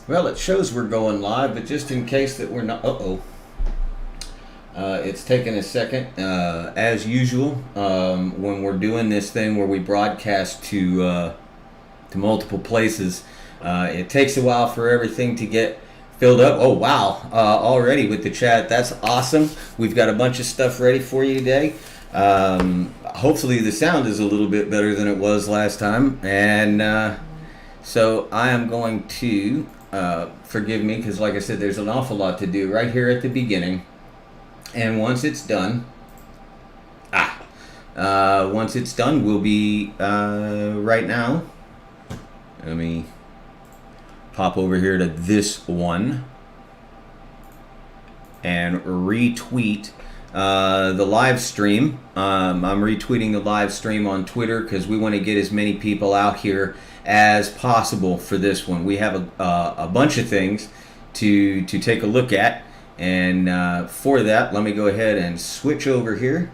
Well, it shows we're going live, but just in case that we're not, it's taken a second. As usual, when we're doing this thing where we broadcast to multiple places, it takes a while for everything to get filled up. Oh wow! Already with the chat, that's awesome. We've got a bunch of stuff ready for you today. Hopefully, the sound is a little bit better than it was last time, and so I am going to. Forgive me, because like I said, there's an awful lot to do right here at the beginning. And once it's done, we'll be right now. Let me pop over here to this one and retweet the live stream. I'm retweeting the live stream on Twitter because we want to get as many people out here as possible for this one. We have a bunch of things to take a look at, and for that, let me go ahead and switch over here.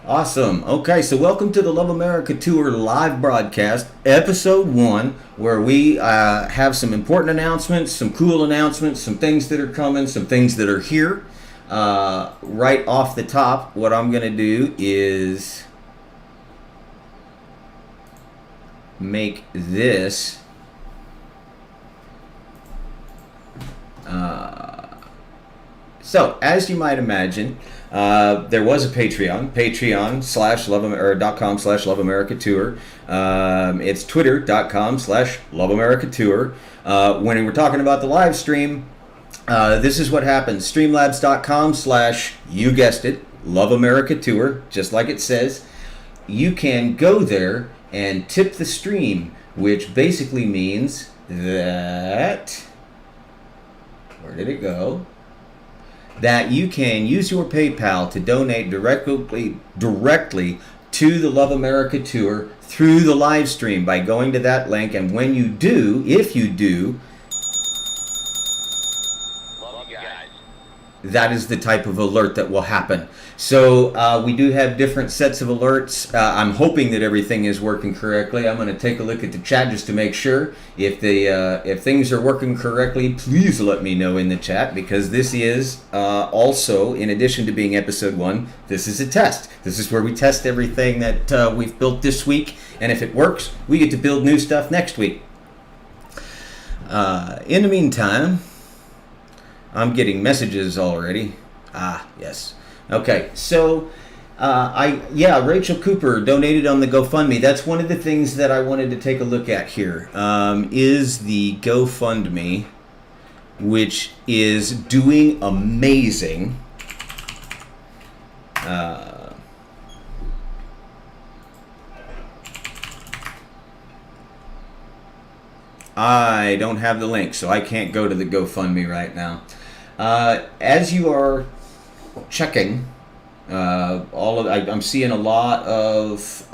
Awesome. Okay, so welcome to the Love America Tour live broadcast, episode 1, where we have some important announcements, some cool announcements, some things that are coming, some things that are here. Right off the top, what I'm going to do is make this so as you might imagine, there was a patreon.com/loveamerica tour. It's twitter.com/loveamericatour. When we're talking about the live stream, this is what happens. Streamlabs.com/ you guessed it, Love America Tour, just like it says. You can go there and tip the stream, which basically means that, where did it go? That you can use your PayPal to donate directly to the Love America Tour through the live stream by going to that link. And when you do, if you do, that is the type of alert that will happen. So we do have different sets of alerts. I'm hoping that everything is working correctly. I'm going to take a look at the chat just to make sure. If things are working correctly, please let me know in the chat, because this is also, in addition to being episode 1, this is a test. This is where we test everything that we've built this week, and if it works, we get to build new stuff next week. In the meantime, I'm getting messages already. Yes. Okay, so Rachel Cooper donated on the GoFundMe. That's one of the things that I wanted to take a look at here. Is the GoFundMe, which is doing amazing. I don't have the link, so I can't go to the GoFundMe right now. As you are checking, I'm seeing a lot of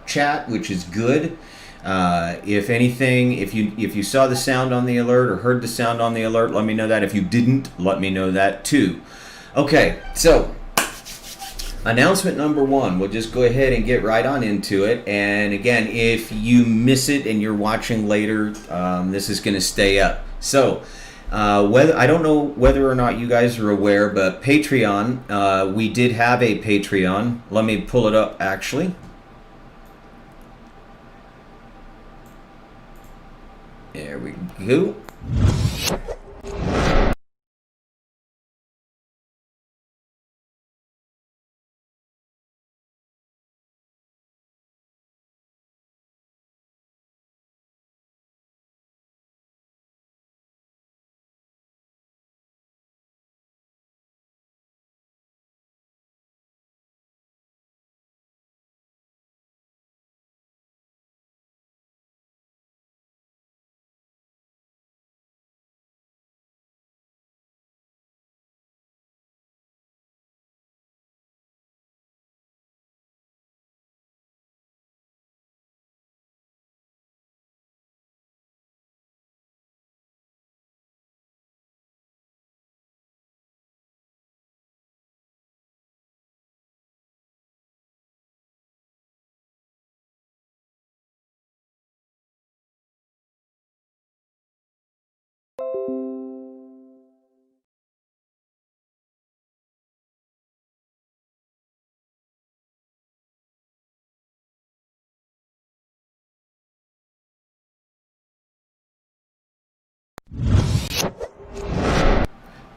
chat, which is good. If anything, if you saw the sound on the alert or heard the sound on the alert, let me know that. If you didn't, let me know that too. Okay, so announcement number 1. We'll just go ahead and get right on into it. And again, if you miss it and you're watching later, this is going to stay up. So I don't know whether or not you guys are aware, but Patreon, we did have a Patreon. Let me pull it up, actually. There we go.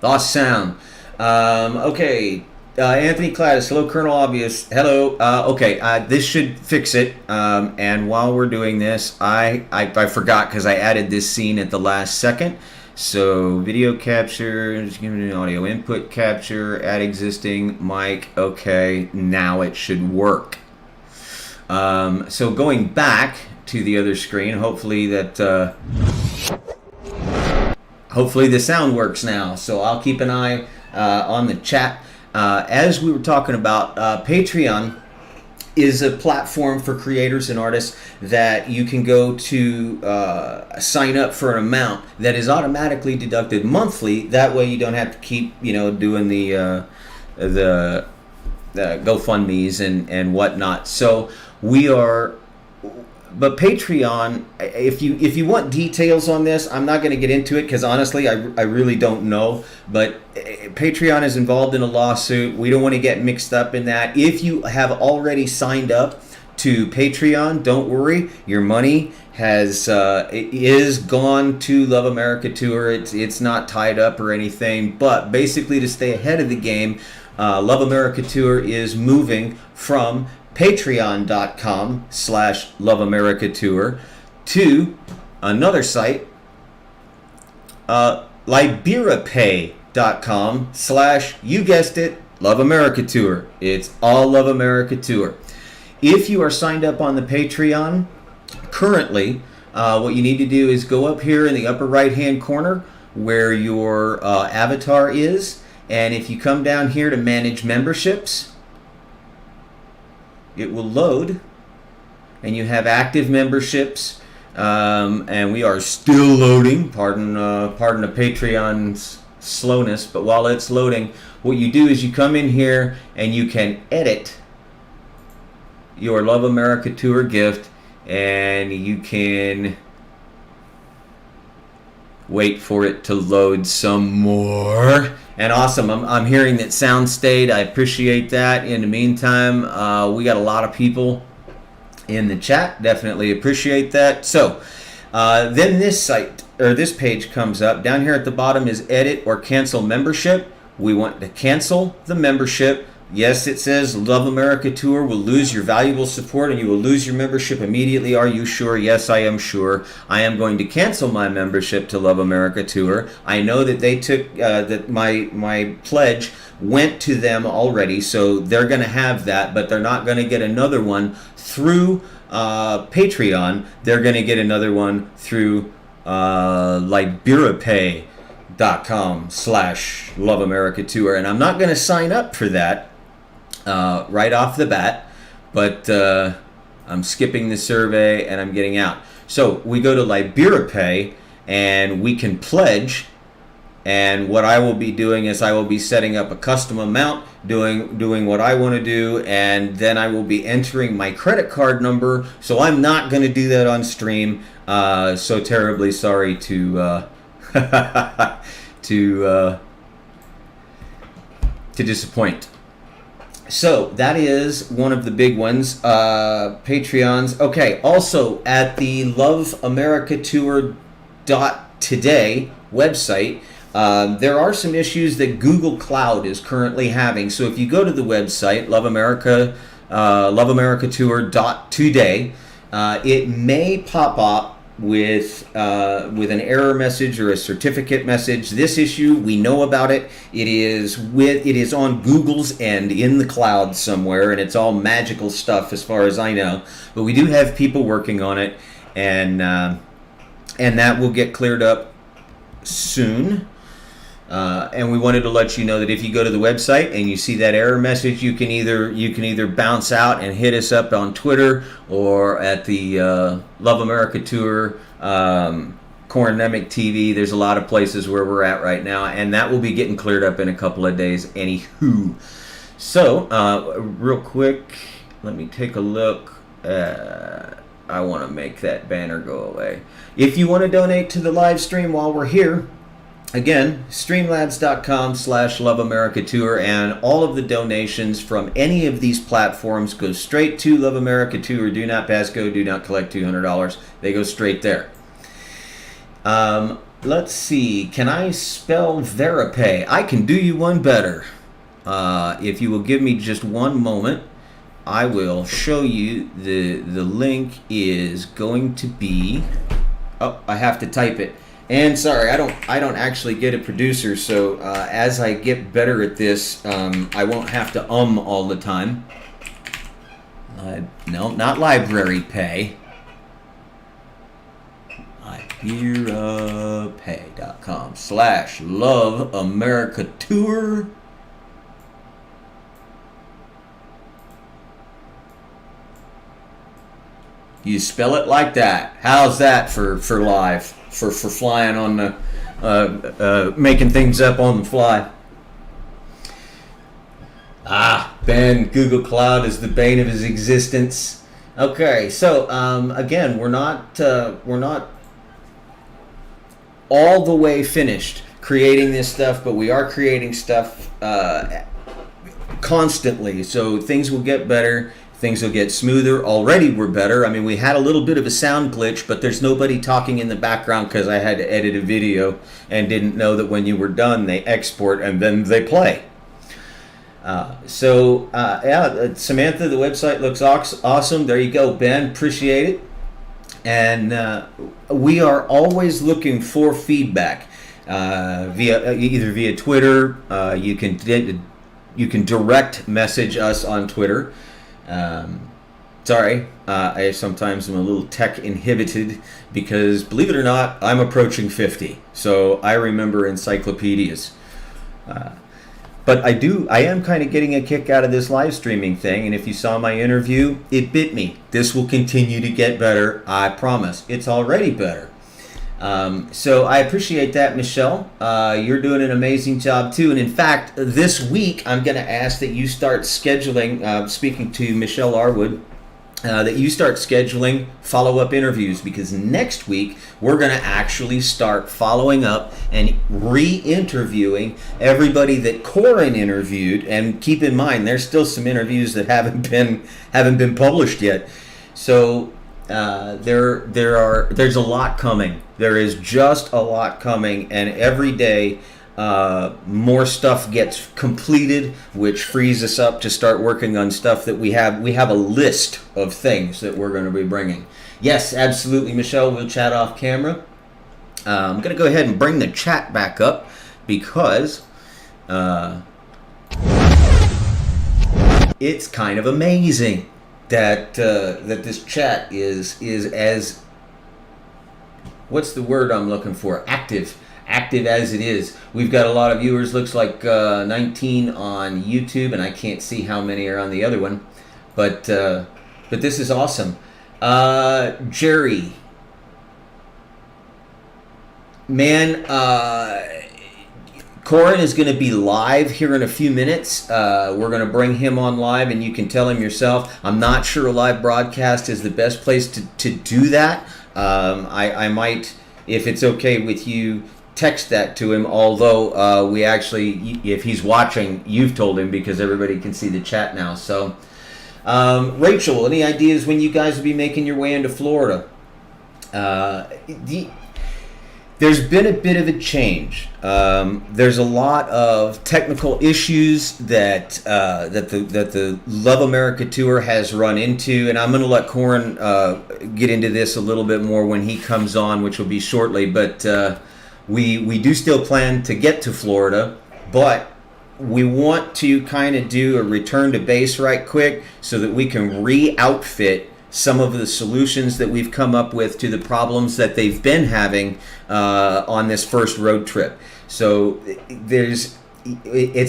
Lost sound. Okay. Anthony Cladis, hello, Colonel Obvious. Hello. Okay, this should fix it. And while we're doing this, I forgot because I added this scene at the last second. So video capture, just give me an audio input capture, add existing mic. Okay, now it should work. So going back to the other screen, hopefully the sound works now. So I'll keep an eye on the chat. As we were talking about, Patreon is a platform for creators and artists that you can go to sign up for an amount that is automatically deducted monthly. That way you don't have to keep doing the GoFundMe's and whatnot. So but Patreon, if you want details on this, I'm not going to get into it because honestly, I really don't know. But Patreon is involved in a lawsuit. We don't want to get mixed up in that. If you have already signed up to Patreon, don't worry. Your money is gone to Love America Tour. It's not tied up or anything. But basically, to stay ahead of the game, Love America Tour is moving from patreon.com/loveamericatour to another site, liberapay.com/ you guessed it, Love America Tour. It's all Love America Tour. If you are signed up on the Patreon currently, what you need to do is go up here in the upper right hand corner where your avatar is, and if you come down here to manage memberships, it will load, and you have active memberships, and we are still loading. Pardon the Patreon's slowness, but while it's loading, what you do is you come in here and you can edit your Love America Tour gift, and you can wait for it to load some more. And awesome, I'm hearing that sound stayed. I appreciate that. In the meantime, we got a lot of people in the chat. Definitely appreciate that. So then this page comes up. Down here at the bottom is edit or cancel membership. We want to cancel the membership. Yes, it says Love America Tour will lose your valuable support and you will lose your membership immediately. Are you sure? Yes, I am sure. I am going to cancel my membership to Love America Tour. I know that they took that my pledge went to them already, so they're going to have that, but they're not going to get another one through Patreon. They're going to get another one through liberapay.com/Love America Tour, and I'm not going to sign up for that right off the bat, but I'm skipping the survey and I'm getting out. So we go to Liberapay and we can pledge, and what I will be doing is I will be setting up a custom amount, doing what I want to do, and then I will be entering my credit card number. So I'm not going to do that on stream. So terribly sorry to to disappoint. So that is one of the big ones, Patreons. Okay, also at the loveamericatour.today website, there are some issues that Google Cloud is currently having. So if you go to the website, loveamericatour.today, it may pop up with an error message or a certificate message. This issue, we know about it. It is on Google's end in the cloud somewhere, and it's all magical stuff as far as I know. But we do have people working on it, and that will get cleared up soon. And we wanted to let you know that if you go to the website and you see that error message, you can either bounce out and hit us up on Twitter or at the Love America Tour, Corin Nemec TV. There's a lot of places where we're at right now, and that will be getting cleared up in a couple of days. Anywho, so real quick, let me take a look. I want to make that banner go away. If you want to donate to the live stream while we're here, again, streamlabs.com/loveamericatour, and all of the donations from any of these platforms go straight to Love America Tour. Do not pass go, do not collect $200. They go straight there. Let's see. Can I spell Veripay? I can do you one better. If you will give me just one moment, I will show you. The link is going to be. Oh, I have to type it. And sorry, I don't actually get a producer, so as I get better at this, I won't have to all the time. No, not library pay. IbeeraPay.com/Love America Tour. You spell it like that. How's that for live? For flying on the making things up on the fly. Ben, Google Cloud is the bane of his existence. Okay, so again, we're not all the way finished creating this stuff, but we are creating stuff constantly. So things will get better. Things will get smoother. Already we're better. I mean, we had a little bit of a sound glitch, but there's nobody talking in the background because I had to edit a video and didn't know that when you were done, they export and then they play. Samantha, the website looks awesome. There you go, Ben. Appreciate it. And we are always looking for feedback via Twitter. You can direct message us on Twitter. Sorry, I sometimes am a little tech inhibited because, believe it or not, I'm approaching 50, so I remember encyclopedias. But I am kind of getting a kick out of this live streaming thing, and if you saw my interview, it bit me. This will continue to get better, I promise. It's already better. So I appreciate that, Michelle. You're doing an amazing job too. And in fact, this week I'm going to ask that you start scheduling, speaking to Michelle Arwood, that you start scheduling follow-up interviews, because next week we're going to actually start following up and re-interviewing everybody that Corin interviewed. And keep in mind, there's still some interviews that haven't been published yet. So there's a lot coming. There is just a lot coming, and every day more stuff gets completed, which frees us up to start working on stuff that we have. We have a list of things that we're going to be bringing. Yes, absolutely, Michelle. We'll chat off camera. I'm going to go ahead and bring the chat back up because it's kind of amazing that this chat is as, what's the word I'm looking for? Active as it is. We've got a lot of viewers. Looks like 19 on YouTube, and I can't see how many are on the other one. But this is awesome. Jerry, man, Corin is going to be live here in a few minutes. We're going to bring him on live, and you can tell him yourself. I'm not sure a live broadcast is the best place to do that. I might, if it's okay with you, text that to him, although we actually, if he's watching, you've told him, because everybody can see the chat now. So Rachel, any ideas when you guys will be making your way into Florida? There's been a bit of a change. There's a lot of technical issues that the Love America Tour has run into, and I'm going to let Corin get into this a little bit more when he comes on, which will be shortly. But we do still plan to get to Florida, but we want to kind of do a return to base right quick so that we can re-outfit some of the solutions that we've come up with to the problems that they've been having on this first road trip. So he's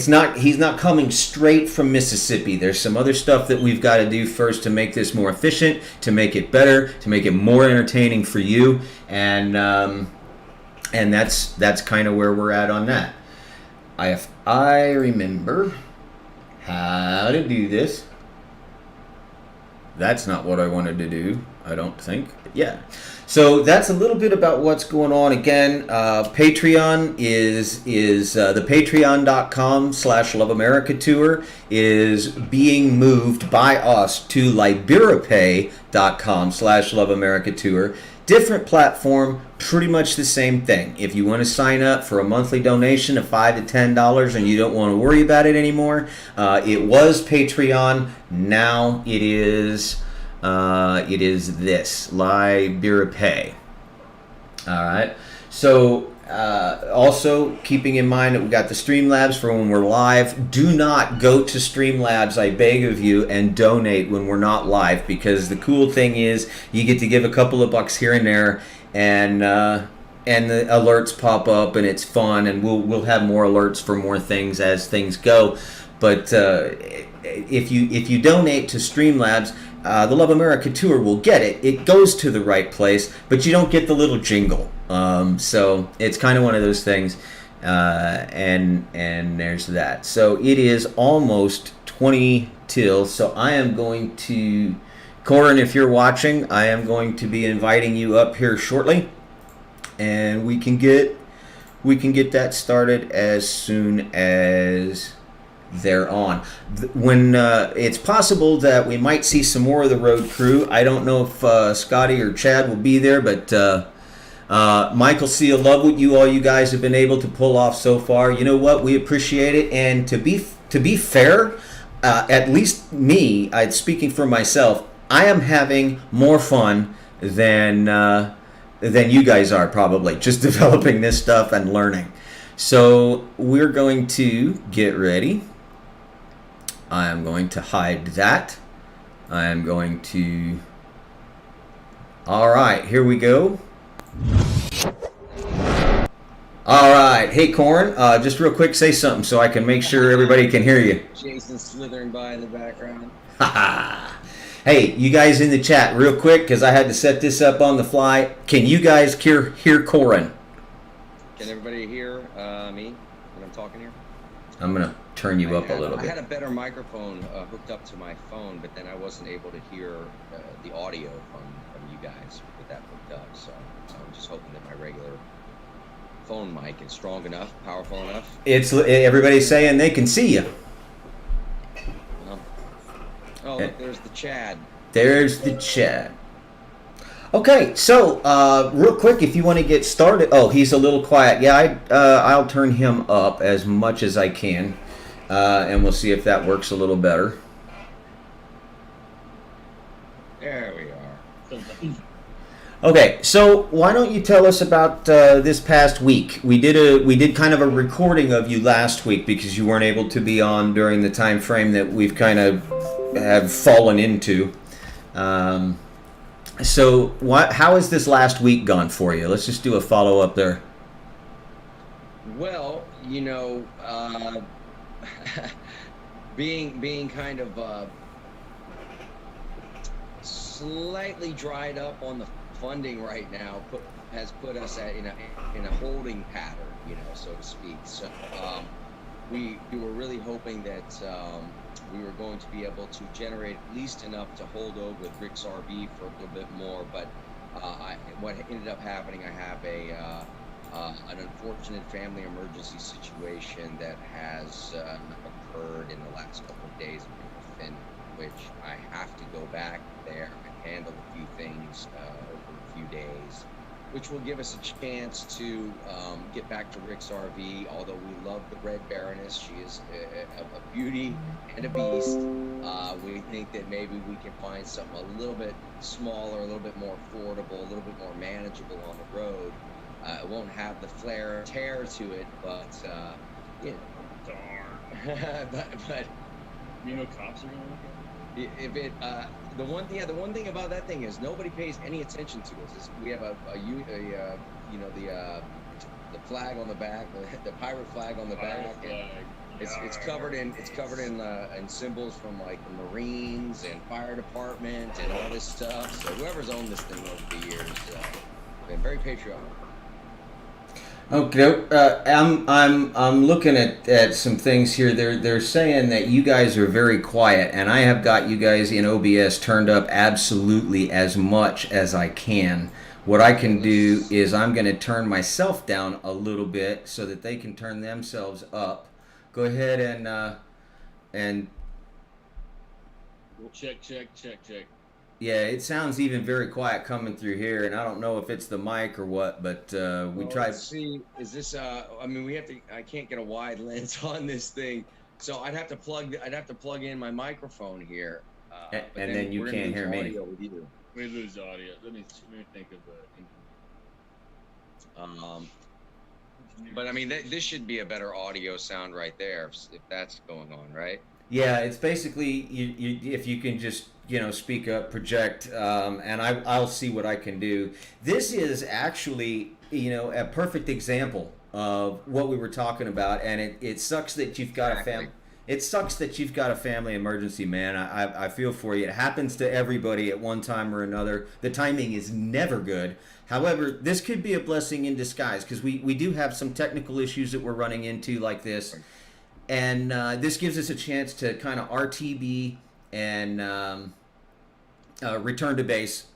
not coming straight from Mississippi. There's some other stuff that we've got to do first to make this more efficient, to make it better, to make it more entertaining for you, and that's kind of where we're at on that. I remember how to do this. That's not what I wanted to do, I don't think. But yeah. So that's a little bit about what's going on. Again, Patreon is the patreon.com/Love America Tour is being moved by us to liberapay.com/Love America Tour. Different platform, pretty much the same thing. If you want to sign up for a monthly donation of $5 to $10 and you don't want to worry about it anymore, it was Patreon. Now it is this LiberaPay. All right. So also keeping in mind that we got the Streamlabs for when we're live. Do not go to Streamlabs, I beg of you, and donate when we're not live, because the cool thing is you get to give a couple of bucks here and there, and the alerts pop up, and it's fun, and we'll have more alerts for more things as things go. But if you donate to Streamlabs, the Love America Tour will get it. It goes to the right place, but you don't get the little jingle. So it's kind of one of those things, and there's that. So it is almost 20 till. So I am going to, Corin, if you're watching, I am going to be inviting you up here shortly, and we can get that started as soon as they're on. When it's possible that we might see some more of the road crew. I don't know if Scotty or Chad will be there, but Michael C., I love what all you guys have been able to pull off so far. You know what? We appreciate it. And to be fair, at least me, speaking for myself, I am having more fun than you guys are, probably, just developing this stuff and learning. So we're going to get ready. I am going to hide that. I am going to... All right, here we go. All right. Hey, Corin, just real quick, say something so I can make sure everybody can hear you. Jason slithering by in the background. Hey, you guys in the chat, real quick, because I had to set this up on the fly. Can you guys hear Corin? Can everybody hear me when I'm talking here? I'm going to turn you up a little bit. I had a better microphone hooked up to my phone, but then I wasn't able to hear the audio from you guys with that hooked up. So I'm just hoping that my regular phone mic is strong enough, powerful enough. Everybody's saying they can see you. Oh, look, there's the Chad. There's the Chad. Okay, so real quick, if you want to get started. Oh, he's a little quiet. Yeah, I'll turn him up as much as I can, and we'll see if that works a little better. There we are. Okay, so why don't you tell us about this past week? We did kind of a recording of you last week because you weren't able to be on during the time frame that we've kind of have fallen into. So how has this last week gone for you? Let's just do a follow-up there. Well, you know, being kind of slightly dried up on the funding right now has put us in a holding pattern, you know, so to speak. So we were really hoping that we were going to be able to generate at least enough to hold over with Rick's RV for a little bit more, but what ended up happening, I have an unfortunate family emergency situation that has occurred in the last couple of days, in which I have to go back there and handle a few things over a few days, which will give us a chance to get back to Rick's RV. Although we love the Red Baroness, she is a beauty and a beast. We think that maybe we can find something a little bit smaller, a little bit more affordable, a little bit more manageable on the road. It won't have the flair and tear to it, but you know, darn. but you know, cops are gonna look at it. if it the one thing about that thing is nobody pays any attention to us. We have the flag on the back, the pirate flag on the back. It's covered in symbols from like the Marines and fire department and all this stuff. So whoever's owned this thing over the years been very patriotic. Okay, I'm looking at some things here. They're saying that you guys are very quiet, and I have got you guys in OBS turned up absolutely as much as I can. What I can do is I'm going to turn myself down a little bit so that they can turn themselves up. Go ahead and check. Yeah, it sounds even very quiet coming through here, and I don't know if it's the mic or what, but we tried. Let's see. Is this? I mean, we have to. I can't get a wide lens on this thing, so I'd have to plug in my microphone here. And then you can't hear me. Audio with you. We lose audio. Let me think of But I mean, this should be a better audio sound right there if that's going on, right? Yeah, it's basically if you can just speak up, project, and I'll see what I can do. This is actually a perfect example of what we were talking about, and it sucks that you've got a family. It sucks that you've got a family emergency, man. I feel for you. It happens to everybody at one time or another. The timing is never good. However, this could be a blessing in disguise because we do have some technical issues that we're running into like this. And this gives us a chance to kind of RTB and return to base,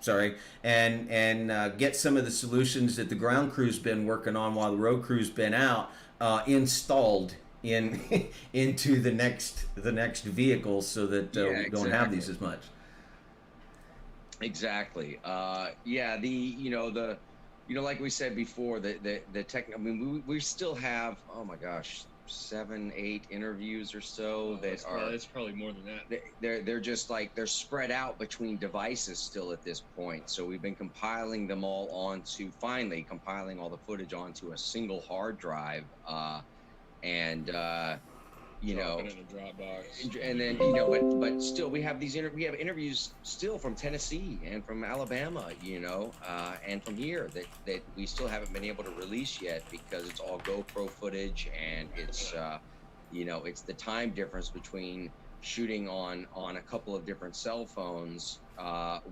and get some of the solutions that the ground crew's been working on while the road crew's been out installed into the next vehicle, so that we don't have these as much. Exactly. Like we said before, the tech. I mean, we still have. Oh my gosh. 7, 8 interviews or so it's probably more than that. They're just like they're spread out between devices still at this point. So we've been compiling them all finally compiling all the footage onto a single hard drive, and in a Dropbox. And then but still we have we have interviews still from Tennessee and from Alabama, and from here that we still haven't been able to release yet because it's all GoPro footage, and it's it's the time difference between shooting on a couple of different cell phones,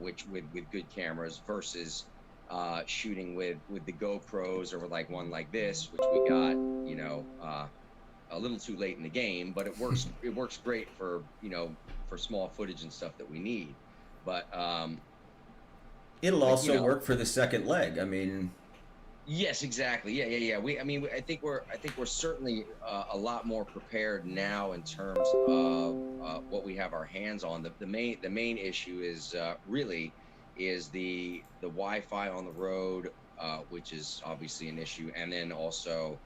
which with good cameras versus shooting with the GoPros or with like one like this, which we got a little too late in the game, but it works. It works great for for small footage and stuff that we need. But it'll also work for the second leg. I mean, yes, exactly. Yeah. I think we're certainly a lot more prepared now in terms of what we have our hands on. The main issue is really the Wi-Fi on the road, which is obviously an issue, and then also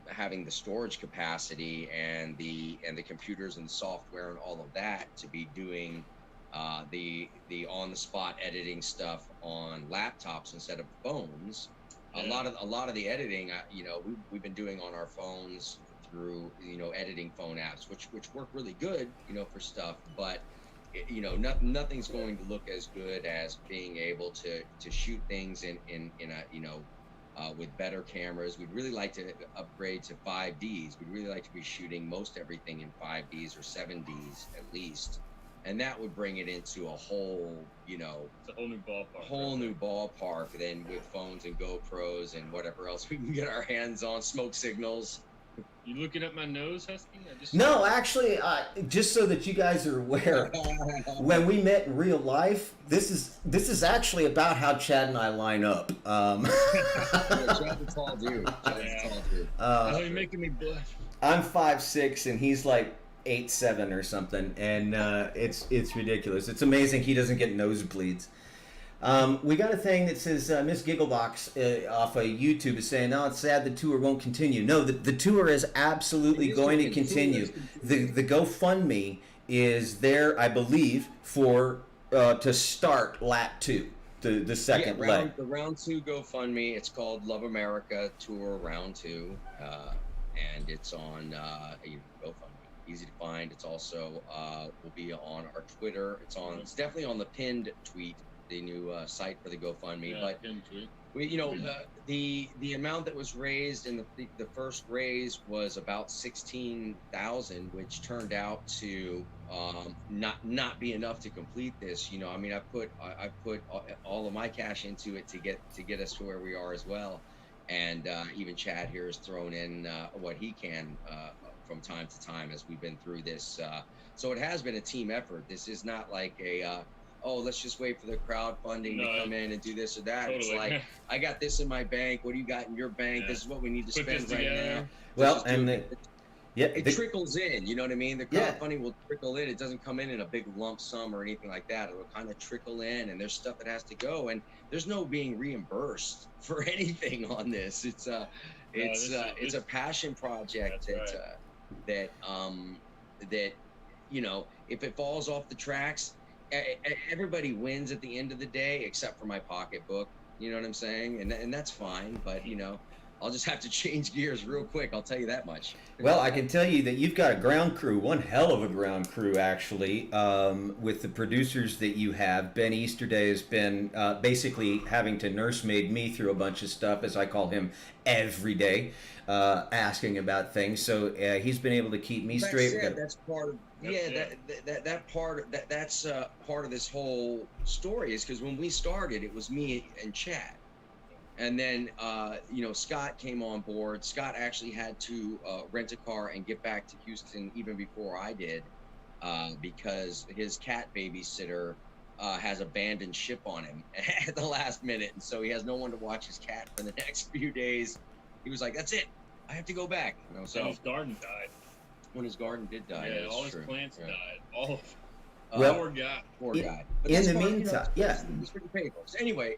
having the storage capacity and the computers and the software and all of that to be doing the on the spot editing stuff on laptops instead of phones. A lot of the editing we've been doing on our phones through editing phone apps, which work really good for stuff, but nothing's going to look as good as being able to shoot things in a with better cameras. We'd really like to upgrade to 5Ds. We'd really like to be shooting most everything in 5Ds or 7Ds at least, and that would bring it into a whole it's a whole new ballpark. New ballpark then with phones and GoPros and whatever else we can get our hands on, smoke signals. You looking at my nose, Husky? No, actually, just so that you guys are aware, when we met in real life, this is actually about how Chad and I line up. Chad's a tall dude. You're making me blush. I'm 5'6" and he's like 8'7" or something, and it's ridiculous. It's amazing he doesn't get nosebleeds. We got a thing that says Miss Gigglebox off of YouTube is saying, "No, it's sad the tour won't continue." No, the tour is absolutely going to continue. The GoFundMe is there, I believe, for to start Lat 2, the second leg. The round 2 GoFundMe. It's called Love America Tour Round 2, and it's on GoFundMe. Easy to find. It's also will be on our Twitter. It's definitely on the pinned tweet, the new site for the GoFundMe. But we, the amount that was raised in the first raise was about 16,000, which turned out to not be enough to complete this. I mean, I put all of my cash into it to get us to where we are as well, and even Chad here has thrown in what he can from time to time as we've been through this. So it has been a team effort. This is not like let's just wait for the crowdfunding to come in and do this or that. Totally. It's like, I got this in my bank. What do you got in your bank? Yeah. This is what we need to spend right now. Well, Yeah, it trickles in, you know what I mean? The Yeah. crowdfunding will trickle in. It doesn't come in a big lump sum or anything like that. It'll kind of trickle in, and there's stuff that has to go, and there's no being reimbursed for anything on this. It's a passion project That's right. that you know, if it falls off the tracks, everybody wins at the end of the day, except for my pocketbook. You know what I'm saying? And that's fine, but you know, I'll just have to change gears real quick. I'll tell you that much. Well, I can tell you that you've got a ground crew, one hell of a ground crew, actually, with the producers that you have. Ben Easterday has been basically having to nursemaid me through a bunch of stuff, as I call him, every day, asking about things. So he's been able to keep me straight. That's part of that's part of this whole story, is because when we started, it was me and Chad. And then, you know, Scott came on board. Scott actually had to rent a car and get back to Houston even before I did, because his cat babysitter has abandoned ship on him at the last minute. And so he has no one to watch his cat for the next few days. He was like, that's it. I have to go back. You know, so his garden died. When his garden did die. Yeah, all his plants died. All of them. Well, poor guy. But in the meantime, it's pretty painful. So anyway,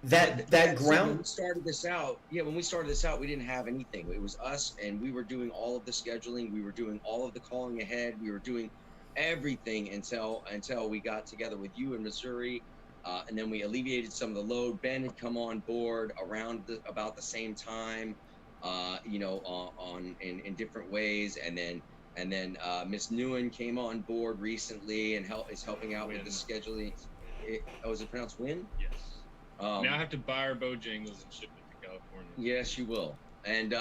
that ground. When we started this out, we didn't have anything. It was us, and we were doing all of the scheduling. We were doing all of the calling ahead. We were doing everything until we got together with you in Missouri, and then we alleviated some of the load. Ben had come on board around about the same time, you know, in different ways, and then Miss Newen came on board recently and is helping out with the scheduling. Is it pronounced Win? Yes. Now I have to buy her Bojangles and ship it to California. Yes, she will, and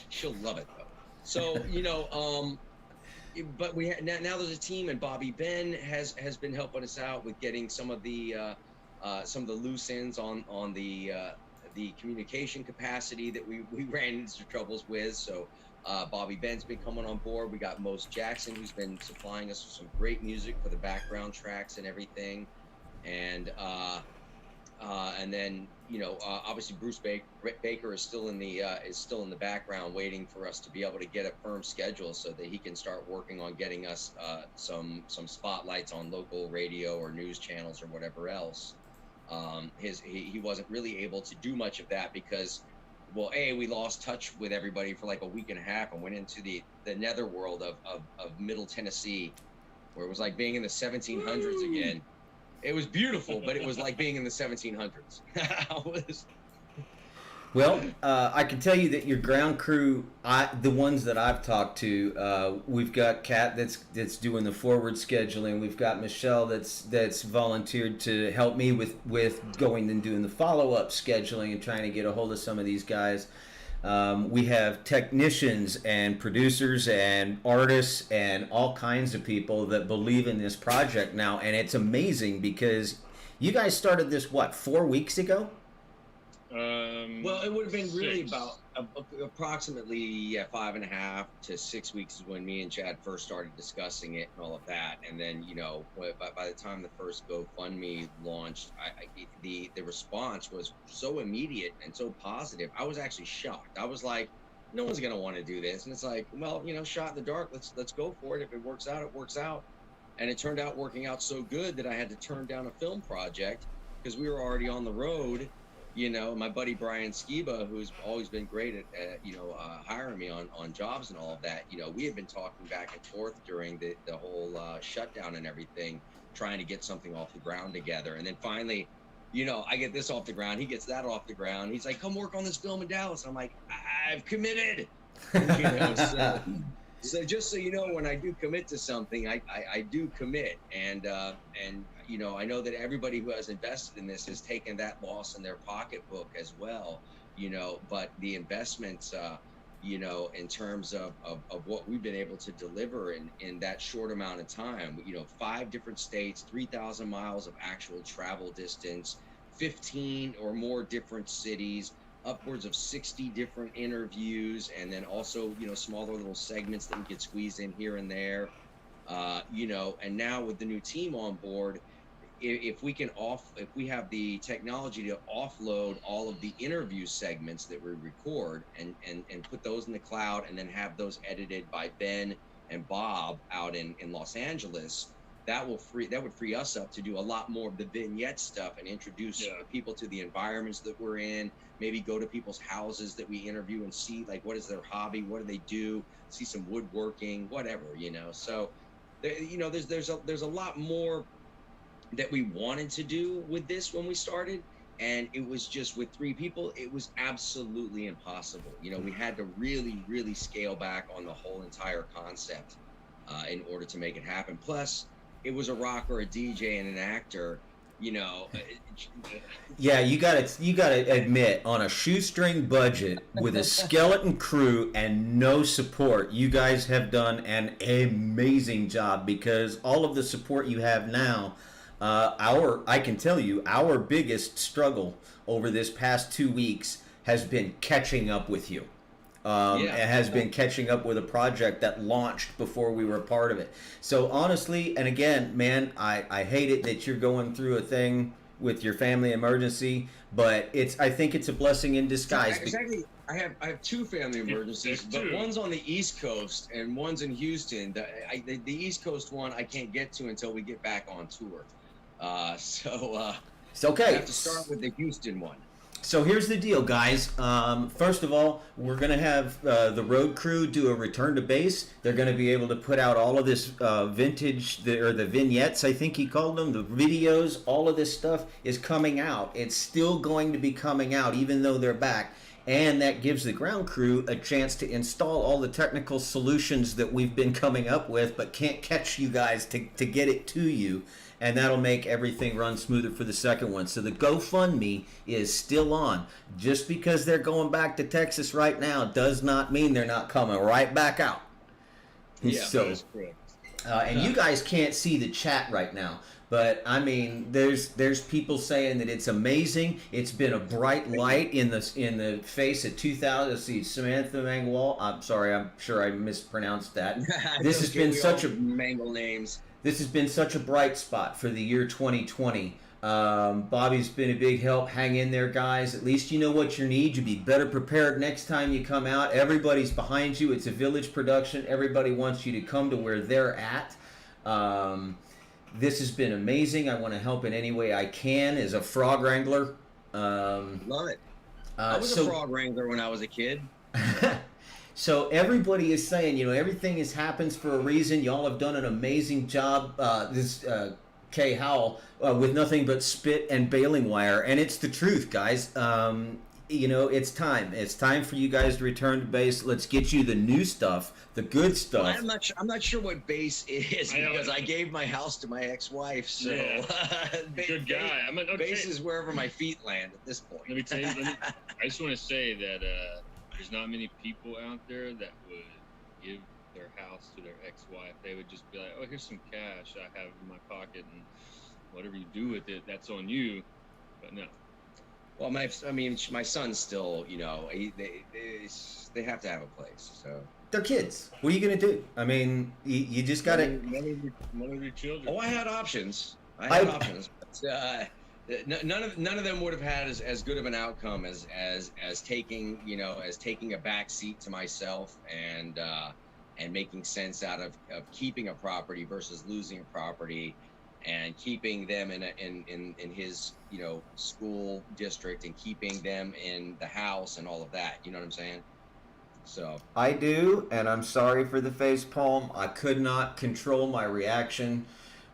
she'll love it though. So you know, but we now there's a team, and Bobby Ben has been helping us out with getting some of the loose ends on the communication capacity that we ran into troubles with. So Bobby Ben's been coming on board. We got Mose Jackson, who's been supplying us with some great music for the background tracks and everything. And then, you know, obviously Bruce Baker is still in the background, waiting for us to be able to get a firm schedule so that he can start working on getting us some spotlights on local radio or news channels or whatever else. He wasn't really able to do much of that because, well, we lost touch with everybody for like a week and a half and went into the netherworld of Middle Tennessee, where it was like being in the 1700s again. It was beautiful, but it was like being in the 1700s. Well, I can tell you that your ground crew, the ones that I've talked to, we've got Kat that's doing the forward scheduling. We've got Michelle that's volunteered to help me with going and doing the follow-up scheduling and trying to get a hold of some of these guys. We have technicians and producers and artists and all kinds of people that believe in this project now, and it's amazing because you guys started this 4 weeks ago? Well, it would have been really about approximately 5.5 to 6 weeks is when me and Chad first started discussing it and all of that. And then, you know, by the time the first GoFundMe launched, the response was so immediate and so positive. I was actually shocked. I was like, no one's going to want to do this. And it's like, well, you know, shot in the dark. Let's go for it. If it works out, it works out. And it turned out working out so good that I had to turn down a film project because we were already on the road. You know, my buddy Brian Skiba, who's always been great at hiring me on jobs and all of that. You know, we had been talking back and forth during the whole shutdown and everything, trying to get something off the ground together. And then finally, you know, I get this off the ground. He gets that off the ground. He's like, come work on this film in Dallas. I'm like, I've committed. You know, so just so you know, when I do commit to something, I do commit. And you know, I know that everybody who has invested in this has taken that loss in their pocketbook as well, you know, but the investments, you know, in terms of what we've been able to deliver in that short amount of time, you know, 5 different states, 3,000 miles of actual travel distance, 15 or more different cities, upwards of 60 different interviews, and then also, you know, smaller little segments that we could squeeze in here and there, you know, and now with the new team on board, if we have the technology to offload all of the interview segments that we record and put those in the cloud, and then have those edited by Ben and Bob out in Los Angeles, that would free us up to do a lot more of the vignette stuff and introduce people to the environments that we're in. Maybe go to people's houses that we interview and see, like, what is their hobby, what do they do, see some woodworking, whatever, So there's a lot more that we wanted to do with this when we started, and it was just, with 3 people, it was absolutely impossible. We had to really scale back on the whole entire concept in order to make it happen. Plus, it was a rocker, a DJ, and an actor. Yeah, you gotta admit, on a shoestring budget with a skeleton crew and no support, you guys have done an amazing job, because all of the support you have now, I can tell you, our biggest struggle over this past 2 weeks has been catching up with you. It has been catching up with a project that launched before we were a part of it. So honestly, and again, man, I hate it that you're going through a thing with your family emergency, but I think it's a blessing in disguise. Exactly. I have 2 family emergencies, but one's on the East Coast and one's in Houston. The East Coast one I can't get to until we get back on tour. It's okay. I have to start with the Houston one. So here's the deal, guys. First of all, we're going to have the road crew do a return to base. They're going to be able to put out all of this vintage, the vignettes, I think he called them, the videos. All of this stuff is coming out. It's still going to be coming out, even though they're back. And that gives the ground crew a chance to install all the technical solutions that we've been coming up with, but can't catch you guys to get it to you. And that'll make everything run smoother for the second one. So the GoFundMe is still on. Just because they're going back to Texas right now does not mean they're not coming right back out. Yeah, so, that is correct. And you guys can't see the chat right now, but I mean, there's people saying that it's amazing. It's been a bright light in the face of 2000. Let's see, Samantha Mangwal. I'm sorry, I'm sure I mispronounced that. This has been such a mangle names. This has been such a bright spot for the year 2020. Bobby's been a big help. Hang in there, guys. At least you know what you need. You'll be better prepared next time you come out. Everybody's behind you. It's a village production. Everybody wants you to come to where they're at. This has been amazing. I want to help in any way I can as a frog wrangler. Love it. I was a frog wrangler when I was a kid. So everybody is saying, everything happens for a reason. Y'all have done an amazing job. Kay Howell, with nothing but spit and baling wire, and it's the truth, guys. It's time. It's time for you guys to return to base. Let's get you the new stuff, the good stuff. Well, I'm not sure what base is, because I gave my house to my ex-wife. So good guy. Base is wherever my feet land at this point. Let me tell you. I just want to say that there's not many people out there that would give their house to their ex-wife. They would just be like, "Oh, here's some cash I have in my pocket, and whatever you do with it, that's on you." But no. Well, my son's still, they have to have a place. So they're kids. What are you gonna do? I mean, you just gotta. One of your children. Oh, I had options. I had options. But, none of them would have had as good of an outcome as taking a back seat to myself and making sense out of keeping a property versus losing a property, and keeping them in his school district, and keeping them in the house and all of that. You know what I'm saying? So I do, and I'm sorry for the face palm. I could not control my reaction.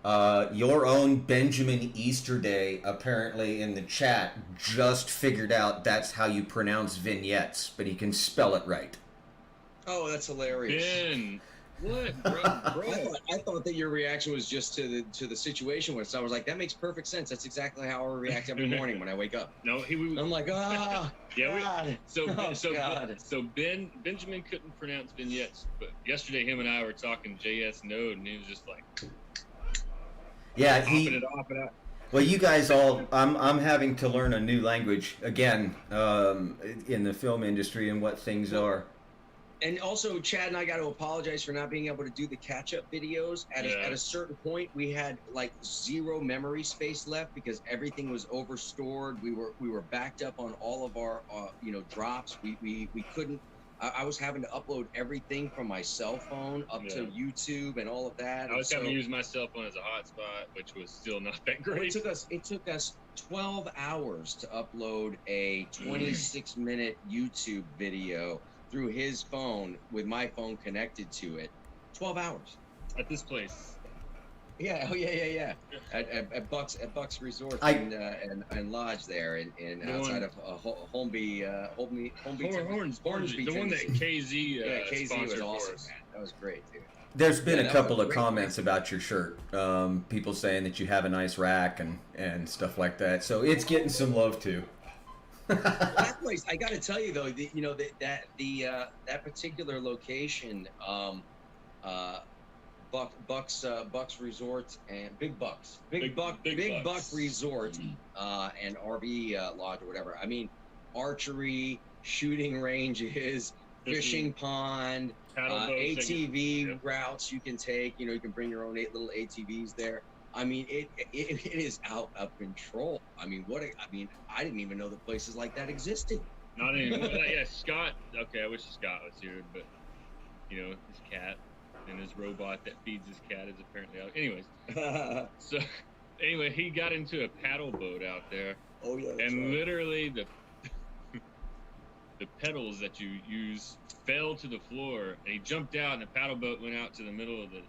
Your own Benjamin Easterday, apparently in the chat, just figured out that's how you pronounce vignettes, but he can spell it right. Oh, that's hilarious. Ben, what, bro? I thought that your reaction was just to the situation. So I was like, that makes perfect sense. That's exactly how I react every morning when I wake up. No, I'm like, yeah. God. So Benjamin couldn't pronounce vignettes, but yesterday him and I were talking JS Node, and he was just like. Yeah, off it out. Well, you guys all, I'm having to learn a new language again in the film industry and what things are. And also, Chad and I got to apologize for not being able to do the catch-up videos. At a certain point, we had like 0 memory space left because everything was overstored. We were backed up on all of our drops. We couldn't. I was having to upload everything from my cell phone up to YouTube and all of that. I was having to use my cell phone as a hotspot, which was still not that great. It took us 12 hours to upload a 26-minute YouTube video through his phone with my phone connected to it. 12 hours at this place. Yeah, at Buck's Resort and Lodge there in outside of Hornsby, the one that KZ KZ was awesome, man. That was great, dude. There's been a couple of comments about your shirt. People saying that you have a nice rack and stuff like that. So it's getting some love too. That place, I got to tell you though, that particular location, Buck's Resort and Big Buck Resort and RV Lodge or whatever. I mean, archery, shooting ranges, fishing pond, ATV routes you can take. You can bring your own 8 little ATVs there. I mean, it is out of control. I mean, I didn't even know that places like that existed. Not anymore. Yeah, Scott. Okay, I wish Scott was here, but his cat and his robot that feeds his cat is apparently out. Anyways, so anyway, he got into a paddle boat out there. Oh yeah. And literally the pedals that you use fell to the floor, and he jumped out, and the paddle boat went out to the middle of the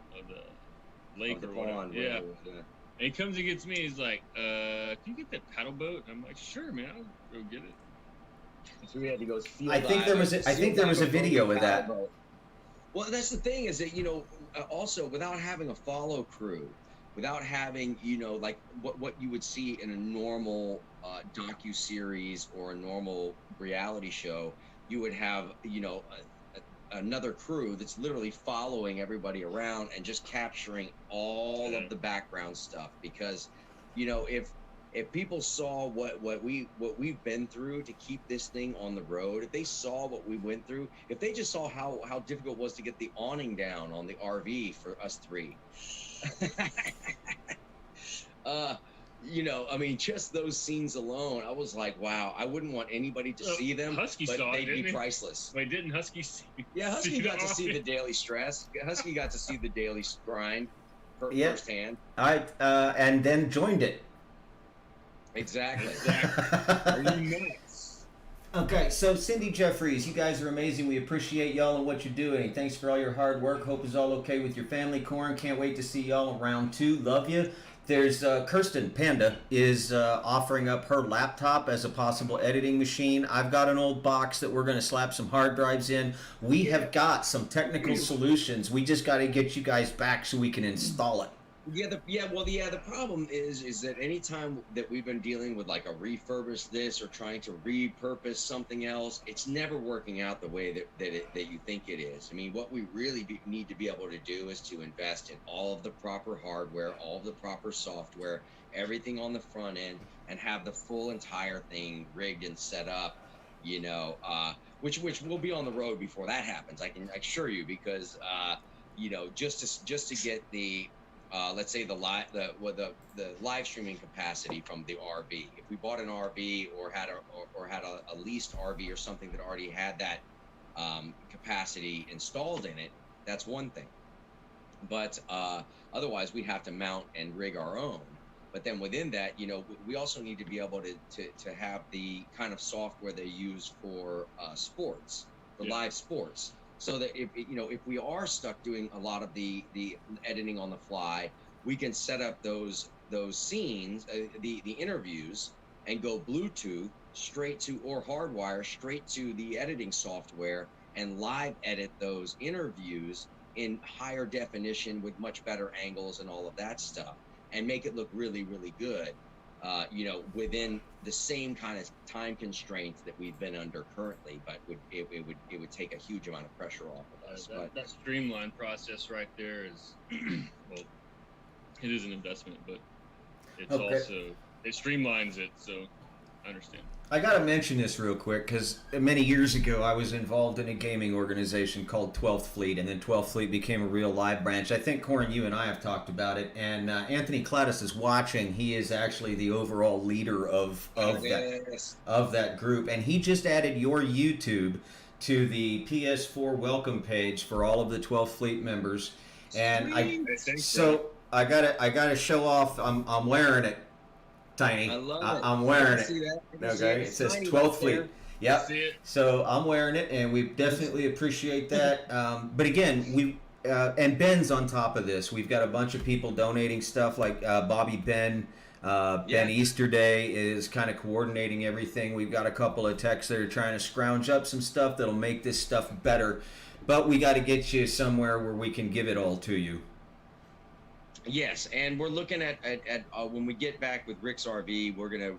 lake or whatever. Yeah. And he comes and gets me. He's like, "Can you get that paddle boat?" And I'm like, "Sure, man, I'll go get it." So we had to go. I think there was a video of that. Well, that's the thing is that also without having a follow crew, without having like what you would see in a normal docu-series or a normal reality show, you would have another crew that's literally following everybody around and just capturing all of the background stuff. Because if people saw what we've been through to keep this thing on the road, if they saw what we went through, if they just saw how difficult it was to get the awning down on the RV for us 3, I mean, just those scenes alone, I was like, wow, I wouldn't want anybody to see them, Husky but saw they'd it, be priceless. Wait, didn't Husky see? Yeah, Husky got to see the daily stress. Husky got to see the daily grind firsthand. And then joined it. Exactly. Are you nuts? Okay, so Cindy Jeffries, you guys are amazing. We appreciate y'all and what you're doing. Thanks for all your hard work. Hope is all okay with your family. Corin, can't wait to see y'all around too. Love you. There's Kirsten Panda is offering up her laptop as a possible editing machine. I've got an old box that we're going to slap some hard drives in. We have got some technical solutions. We just got to get you guys back so we can install it. The problem is that anytime that we've been dealing with like a refurbish this or trying to repurpose something else, it's never working out the way that you think it is. I mean, what we really need to be able to do is to invest in all of the proper hardware, all of the proper software, everything on the front end, and have the full entire thing rigged and set up, which will be on the road before that happens. I can assure you, because just to get the let's say the live streaming capacity from the RV. If we bought an RV or had a leased RV or something that already had that capacity installed in it, that's one thing. But otherwise, we have to mount and rig our own. But then within that, we also need to be able to have the kind of software they use for sports, for live sports. So that if we are stuck doing a lot of the editing on the fly, we can set up those scenes, the interviews, and go Bluetooth straight to, or hardwire straight to the editing software, and live edit those interviews in higher definition with much better angles and all of that stuff, and make it look really, really good. Within the same kind of time constraints that we've been under currently, but it would take a huge amount of pressure off of us. That streamlined process right there is, well, it is an investment, but it's also, it streamlines it. So I understand. I got to mention this real quick because many years ago I was involved in a gaming organization called 12th Fleet, and then 12th Fleet became a real live branch. I think, Corin, you and I have talked about it, and Anthony Cladis is watching. He is actually the overall leader of that group, and he just added your YouTube to the PS4 welcome page for all of the 12th Fleet members. And I gotta show off. I'm wearing it. Tiny. I love it. I'm wearing it. See that? Okay, it says Tiny 12th right Fleet. there. Yep. See it? So I'm wearing it, and we definitely appreciate that. But again, we and Ben's on top of this. We've got a bunch of people donating stuff, like Bobby Ben. Ben Easterday is kind of coordinating everything. We've got a couple of techs that are trying to scrounge up some stuff that'll make this stuff better. But we got to get you somewhere where we can give it all to you. Yes, and we're looking at when we get back with Rick's RV, we're gonna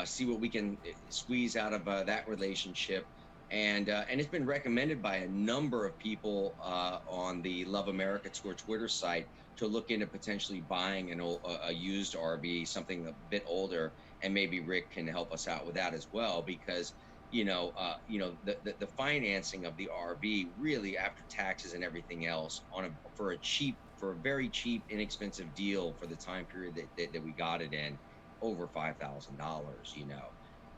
see what we can squeeze out of that relationship, and it's been recommended by a number of people on the Love America Tour Twitter site to look into potentially buying a used RV, something a bit older, and maybe Rick can help us out with that as well, because the financing of the RV really, after taxes and everything else, for a very cheap, inexpensive deal for the time period that we got it in, over $5,000,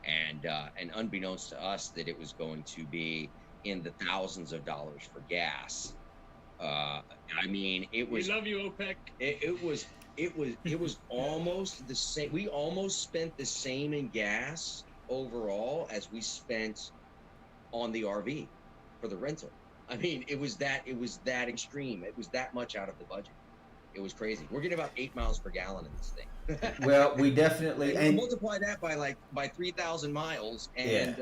and unbeknownst to us that it was going to be in the thousands of dollars for gas. I mean, it was. We love you, OPEC. It was almost the same. We almost spent the same in gas overall as we spent on the RV for the rental. I mean, it was that extreme. It was that much out of the budget. It was crazy. We're getting about 8 miles per gallon in this thing. Well, we definitely and multiply that by 3,000 miles, and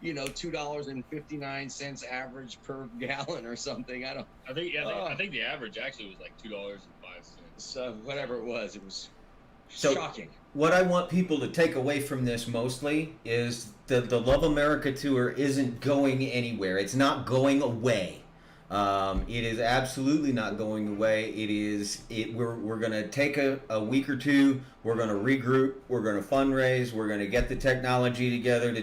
$2.59 average per gallon or something. I think the average actually was like $2.05. So whatever it was shocking. What I want people to take away from this mostly is the Love America Tour isn't going anywhere. It's not going away. It is absolutely not going away. We're going to take a week or two. We're going to regroup. We're going to fundraise. We're going to get the technology together to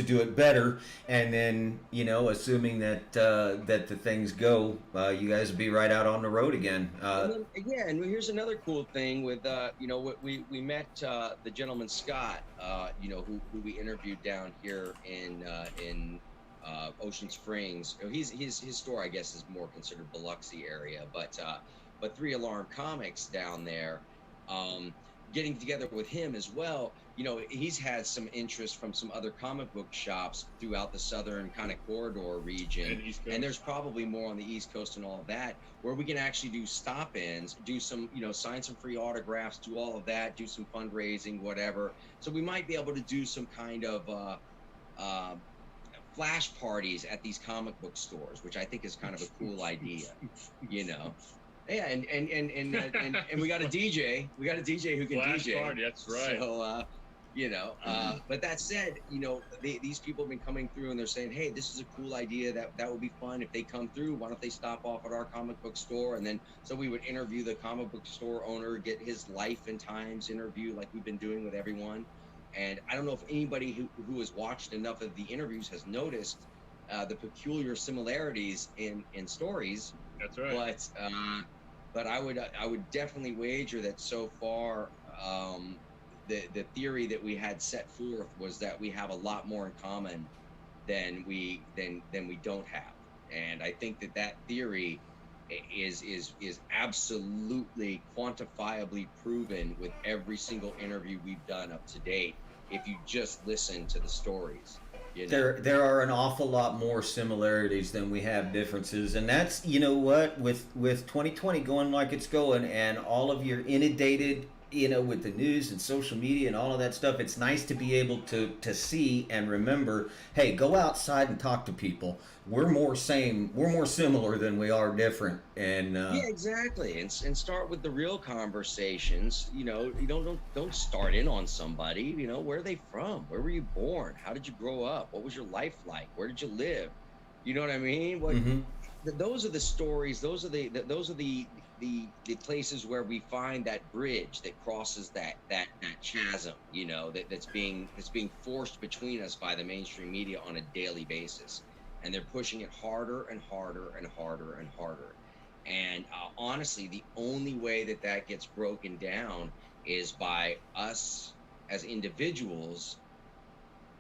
do it better. And then, assuming that the things go, you guys will be right out on the road again. And here's another cool thing with we met the gentleman Scott, who we interviewed down here in Ocean Springs. His store, I guess, is more considered Biloxi area, but 3 Alarm Comics down there. Getting together with him as well, he's had some interest from some other comic book shops throughout the southern kind of corridor region, and there's probably more on the East Coast and all of that, where we can actually do stop-ins, do some, sign some free autographs, do all of that, do some fundraising, whatever. So we might be able to do some kind of flash parties at these comic book stores, which I think is kind of a cool idea, Yeah, and we got a DJ. We got a DJ who can flash DJ. Party, that's right. So but that said, these people have been coming through and they're saying, hey, this is a cool idea. That would be fun if they come through. Why don't they stop off at our comic book store? And then so we would interview the comic book store owner, get his life and times interview like we've been doing with everyone. And I don't know if anybody who has watched enough of the interviews has noticed the peculiar similarities in stories. That's right. But I would definitely wager that so far the theory that we had set forth was that we have a lot more in common than we don't have. And I think that theory is absolutely quantifiably proven with every single interview we've done up to date. If you just listen to the stories, there are an awful lot more similarities than we have differences, and that's with 2020 going like it's going, and all of your inundated with the news and social media and all of that stuff. It's nice to be able to see and remember, hey, go outside and talk to people. We're more similar than we are different. And yeah, exactly. And start with the real conversations. You don't start in on somebody. Where are they from? Where were you born? How did you grow up? What was your life like? Where did you live? You know what I mean? those are the stories. Those are the places where we find that bridge that crosses that chasm. You know, that's being forced between us by the mainstream media on a daily basis, and they're pushing it harder and harder and harder and harder. And honestly, the only way that gets broken down is by us as individuals,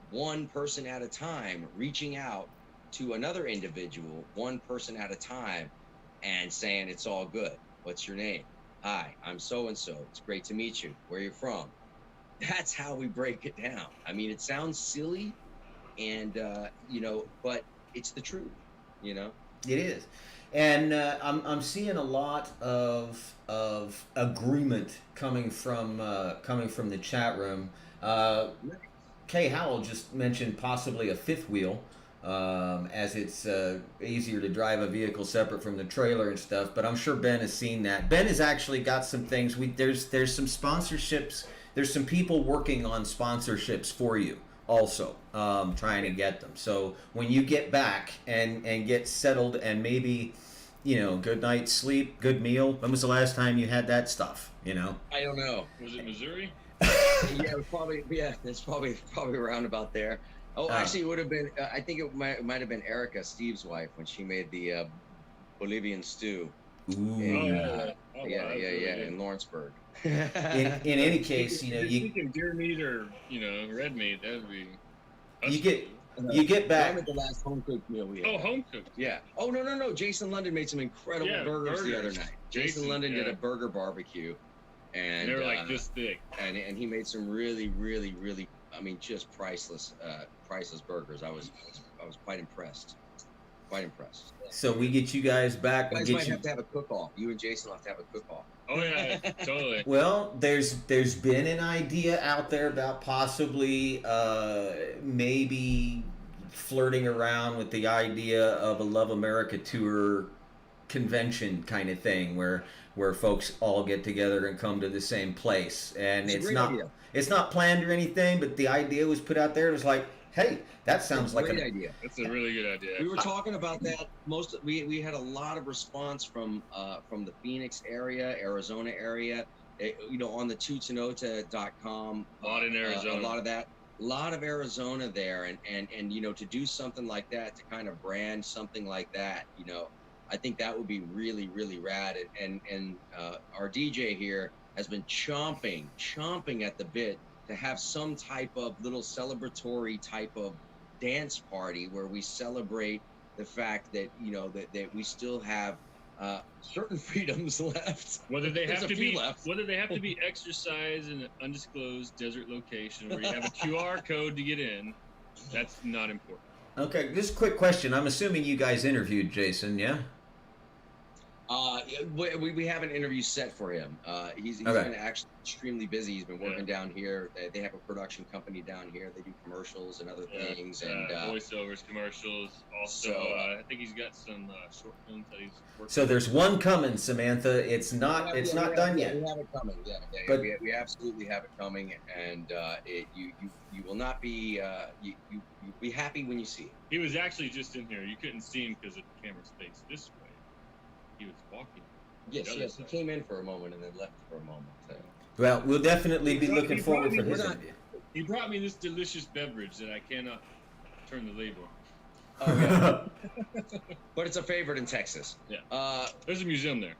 one person at a time, reaching out to another individual, one person at a time, and saying, it's all good. What's your name? Hi, I'm so-and-so. It's great to meet you. Where are you from? That's how we break it down. I mean, it sounds silly, and but it's the truth, It is, and I'm seeing a lot of agreement coming from the chat room. Kay Howell just mentioned possibly a fifth wheel, as it's easier to drive a vehicle separate from the trailer and stuff. But I'm sure Ben has seen that. Ben has actually got some things. There's some sponsorships. There's some people working on sponsorships for you also, trying to get them. So when you get back and get settled and maybe, good night's sleep, good meal. When was the last time you had that stuff? I don't know. Was it Missouri? Yeah, probably. Yeah, it's probably around about there. Oh, actually, it would have been. I think it might have been Erica, Steve's wife, when she made the Bolivian stew. Ooh. In Lawrenceburg. In any case, you thinking deer meat or red meat, that would be. You get back. At the last home cooked meal we had. Oh, home cooked. Yeah. Oh no. Jason London made some incredible burgers the other night. Jason London did a burger barbecue, and they're like this thick. And he made some really, really, really, just priceless burgers. I was quite impressed. Quite impressed. So we get you guys back. You guys might have to have a cook-off. You and Jason will have to have a cook-off. Oh yeah, totally. Well, there's been an idea out there about possibly maybe flirting around with the idea of a Love America tour convention kind of thing where folks all get together and come to the same place. And it's not planned or anything, but the idea was put out there. It was like, hey, that sounds like a great idea. That's a really good idea. We were talking about that. We had a lot of response from the Phoenix area, Arizona area. On the tutanota.com. A lot in Arizona. A lot of that. A lot of Arizona there, and to do something like that, to kind of brand something like that, I think that would be really, really rad. And our DJ here has been chomping at the bit to have some type of little celebratory type of dance party where we celebrate the fact that that we still have certain freedoms left. Whether they have to be exercised in an undisclosed desert location where you have a QR code to get in, that's not important. Okay, just a quick question. I'm assuming you guys interviewed Jason, yeah? We have an interview set for him. He's been actually extremely busy. He's been working down here. They have a production company down here. They do commercials and other things, and voiceovers, commercials. Also, I think he's got some short films that he's working. So there's one coming, Samantha. It's not done yet. We have it coming. Yeah, but we absolutely have it coming, and you will not be you'll be happy when you see it. He was actually just in here. You couldn't see him because the camera's faced this way. He was walking. Yes. He came in for a moment and then left for a moment. So. Well, we'll definitely be looking forward for his interview. He brought me this delicious beverage that I cannot turn the label. Oh, yeah. But it's a favorite in Texas. Yeah. There's a museum there.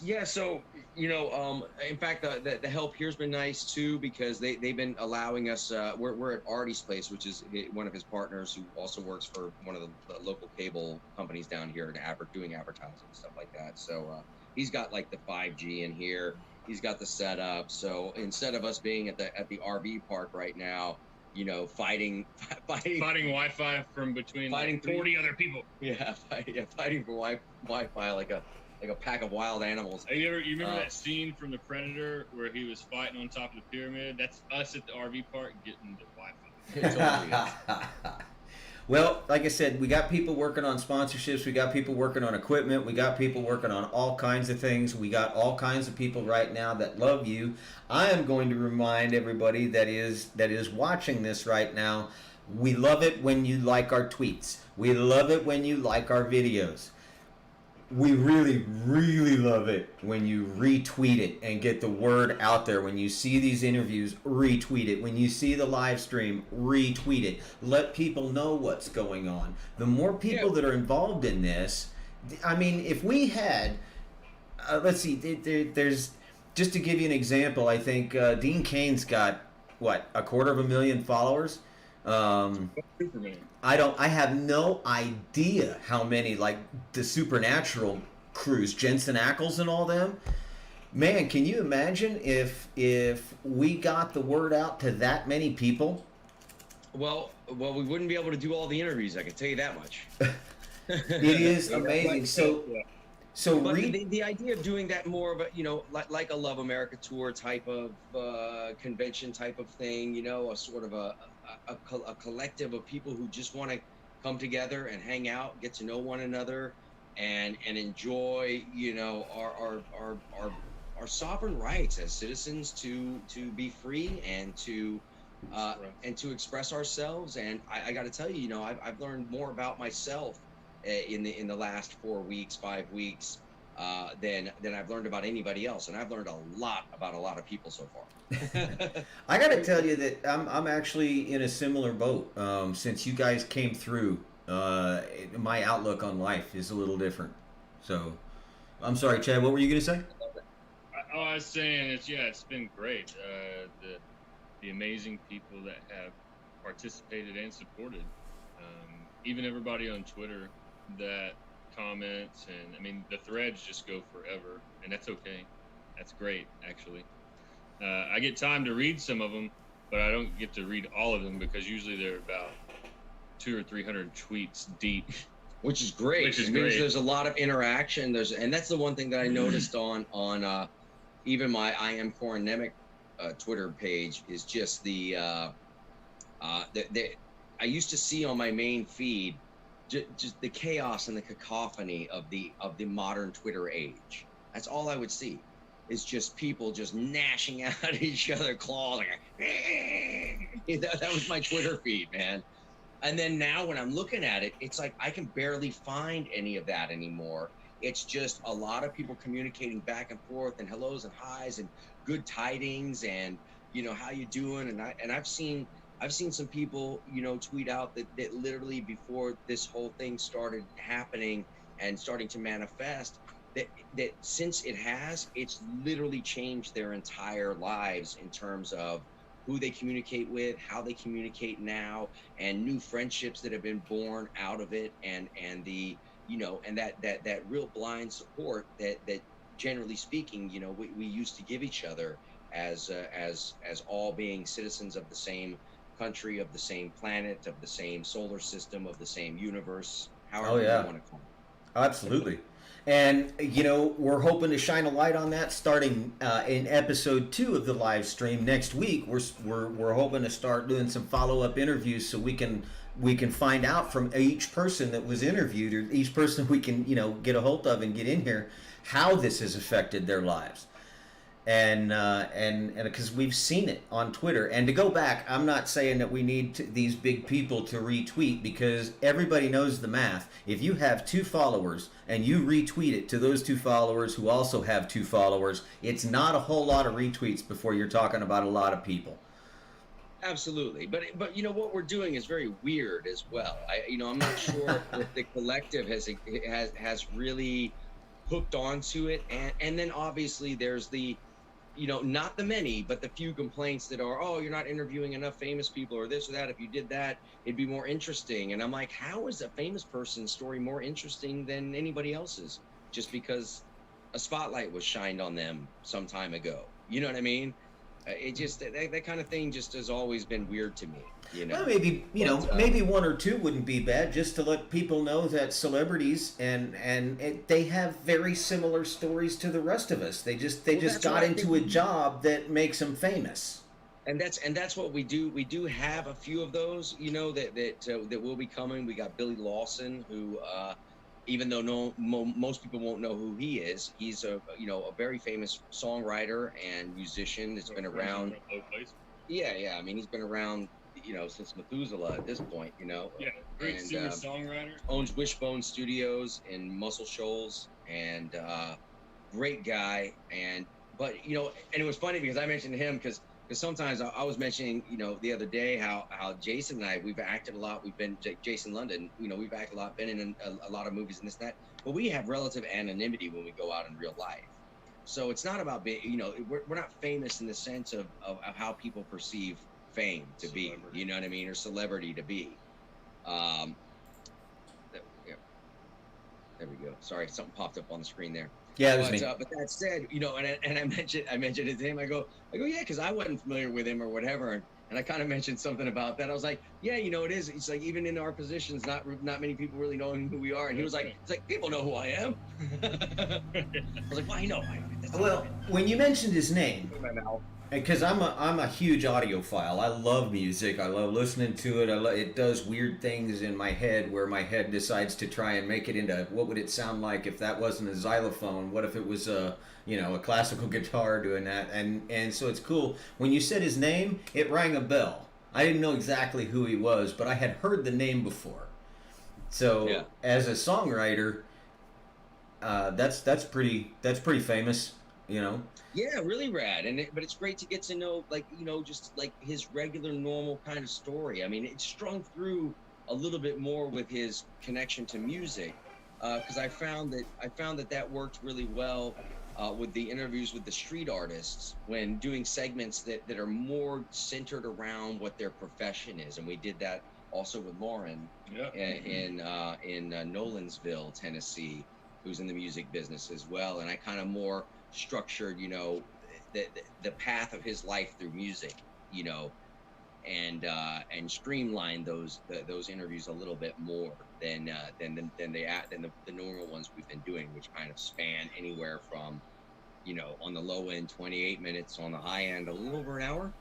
Yeah, so in fact, the help here's been nice too, because they've been allowing us. We're at Artie's place, which is one of his partners who also works for one of the local cable companies down here, doing advertising and stuff like that. So he's got like the 5G in here. He's got the setup. So instead of us being at the RV park right now, fighting Wi-Fi from between 40 other people. Yeah, fighting for Wi-Fi like a pack of wild animals. You remember that scene from The Predator where he was fighting on top of the pyramid? That's us at the RV park getting the Wi-Fi. Well, like I said, we got people working on sponsorships. We got people working on equipment. We got people working on all kinds of things. We got all kinds of people right now that love you. I am going to remind everybody that is watching this right now, we love it when you like our tweets. We love it when you like our videos. We really, really love it when you retweet it and get the word out there. When you see these interviews, retweet it. When you see the live stream, retweet it. Let people know what's going on. The more people that are involved in this, I mean, if we had, let's see, there's, just to give you an example, I think Dean Cain's got, what, 250,000 followers? Superman. I have no idea how many, like the Supernatural crews, Jensen Ackles and all them. Man, can you imagine if we got the word out to that many people? Well, we wouldn't be able to do all the interviews. I can tell you that much. It is amazing. So the idea of doing that more of a, like a Love America tour type of convention type of thing, a sort of a collective of people who just want to come together and hang out, get to know one another, and enjoy, our sovereign rights as citizens to be free and to express ourselves. And I got to tell you, I've learned more about myself in the last 4 weeks, 5 weeks, than I've learned about anybody else, and I've learned a lot about a lot of people so far. I got to tell you that I'm actually in a similar boat. Since you guys came through, my outlook on life is a little different. So, I'm sorry, Chad. What were you going to say? I was saying it's been great. The amazing people that have participated and supported, even everybody on Twitter that comments, and I mean the threads just go forever, and that's okay. That's great, actually. I get time to read some of them, but I don't get to read all of them because usually they're about 200 or 300 tweets deep. Which is great. It means there's a lot of interaction. And that's the one thing that I noticed on even my I am Corin Nemec Twitter page is just I used to see on my main feed just the chaos and the cacophony of the modern Twitter age. That's all I would see. Is just people just gnashing out at each other, claws. Like, that was my Twitter feed, man. And then now when I'm looking at it, it's like I can barely find any of that anymore. It's just a lot of people communicating back and forth and hellos and highs and good tidings and, how you doing? And I've seen some people, tweet out that literally before this whole thing started happening and starting to manifest, that since it's literally changed their entire lives in terms of who they communicate with, how they communicate now, and new friendships that have been born out of it, and the and that real blind support that generally speaking, we used to give each other as all being citizens of the same country, of the same planet, of the same solar system, of the same universe, however you want to call it. Absolutely. And, we're hoping to shine a light on that starting in episode 2 of the live stream next week. We're hoping to start doing some follow-up interviews so we can find out from each person that was interviewed, or each person we can, get a hold of and get in here, how this has affected their lives. And because we've seen it on Twitter. And to go back, I'm not saying that we need these big people to retweet, because everybody knows the math. If you have 2 followers and you retweet it to those 2 followers who also have 2 followers, it's not a whole lot of retweets before you're talking about a lot of people. Absolutely, but what we're doing is very weird as well. I'm not sure if the collective has really hooked onto it, and then obviously there's the not the many, but the few complaints that are, oh, you're not interviewing enough famous people or this or that. If you did that, it'd be more interesting. And I'm like, how is a famous person's story more interesting than anybody else's? Just because a spotlight was shined on them some time ago. You know what I mean? It just, that kind of thing just has always been weird to me. Well, maybe maybe 1 or 2 wouldn't be bad, just to let people know that celebrities and they have very similar stories to the rest of us. They just got into a job that makes them famous. And that's what we do. We do have a few of those, that will be coming. We got Billy Lawson, who even though most people won't know who he is, he's a very famous songwriter and musician that's been around. Yeah. I mean, he's been around, since Methuselah at this point, Yeah, great singer-songwriter. Owns Wishbone Studios in Muscle Shoals, and great guy. But you know, and it was funny because I mentioned him because sometimes I was mentioning, you know, the other day how Jason and I, we've acted a lot. We've been Jason London, you know, we've acted a lot, been in a lot of movies and this and that. But we have relative anonymity when we go out in real life. So it's not about being, you know, we're not famous in the sense of how people perceive fame to be, you know what I mean, or celebrity to be. Yeah, there we go. Sorry, something popped up on the screen there. Yeah, it was me. But that said, you know, and I mentioned his name. I go, yeah, because I wasn't familiar with him or whatever. And I kind of mentioned something about that. I was like, yeah, you know, it is. It's like even in our positions, not many people really know who we are. And he was like, it's like people know who I am. I was like, well, I know. Well, when you mentioned his name, because I'm a huge audiophile. I love music. I love listening to it. It does weird things in my head where my head decides to try and make it into what would it sound like if that wasn't a xylophone? What if it was a classical guitar doing that? And so it's cool. When you said his name, it rang a bell. I didn't know exactly who he was, but I had heard the name before. So as a songwriter, that's pretty famous, you know. Yeah, really rad, but it's great to get to know, like, you know, just like his regular, normal kind of story. I mean, it's strung through a little bit more with his connection to music, because I found that worked really well with the interviews with the street artists when doing segments that are more centered around what their profession is, and we did that also with Lauren in Nolensville, Tennessee, who's in the music business as well, and I kind of more structured, you know, the path of his life through music, you know, and streamlined those interviews a little bit more than the normal ones we've been doing, which kind of span anywhere from, you know, on the low end 28 minutes, on the high end a little over an hour.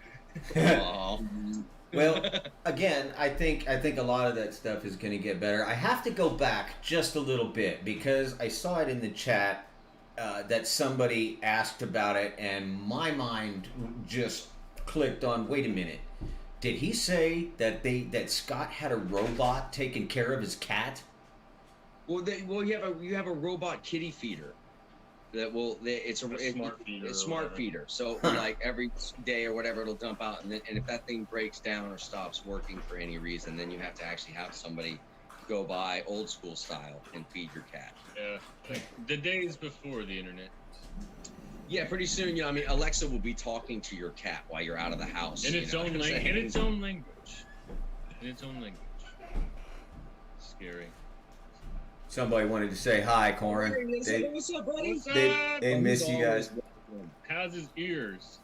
Well, again, I think a lot of that stuff is going to get better. I have to go back just a little bit because I saw it in the chat that somebody asked about it, and my mind just clicked on, wait a minute, did he say that Scott had a robot taking care of his cat? Well, you have a robot kitty feeder it's a smart feeder. So like every day or whatever, it'll dump out, and if that thing breaks down or stops working for any reason, then you have to actually have somebody go by old school style and feed your cat. Yeah, like the days before the internet. Yeah, pretty soon, you know, I mean, Alexa will be talking to your cat while you're out of the house. In its own language. Scary. Somebody wanted to say hi, Corin. What's up, buddy? They miss you guys. How's his ears?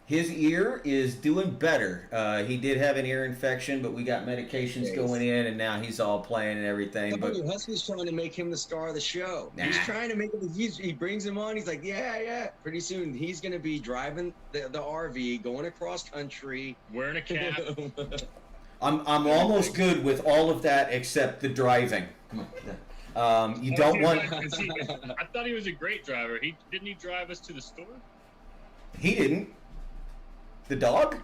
His ear is doing better. He did have an ear infection, but we got medications going in, and now he's all playing and everything. But Husky's trying to make him the star of the show. Nah. He's trying to make him. He brings him on. He's like, yeah. Pretty soon, he's going to be driving the RV, going across country, wearing a cap. I'm almost good with all of that except the driving. Come on. You don't want. I thought he was a great driver. Didn't he drive us to the store? He didn't. The dog?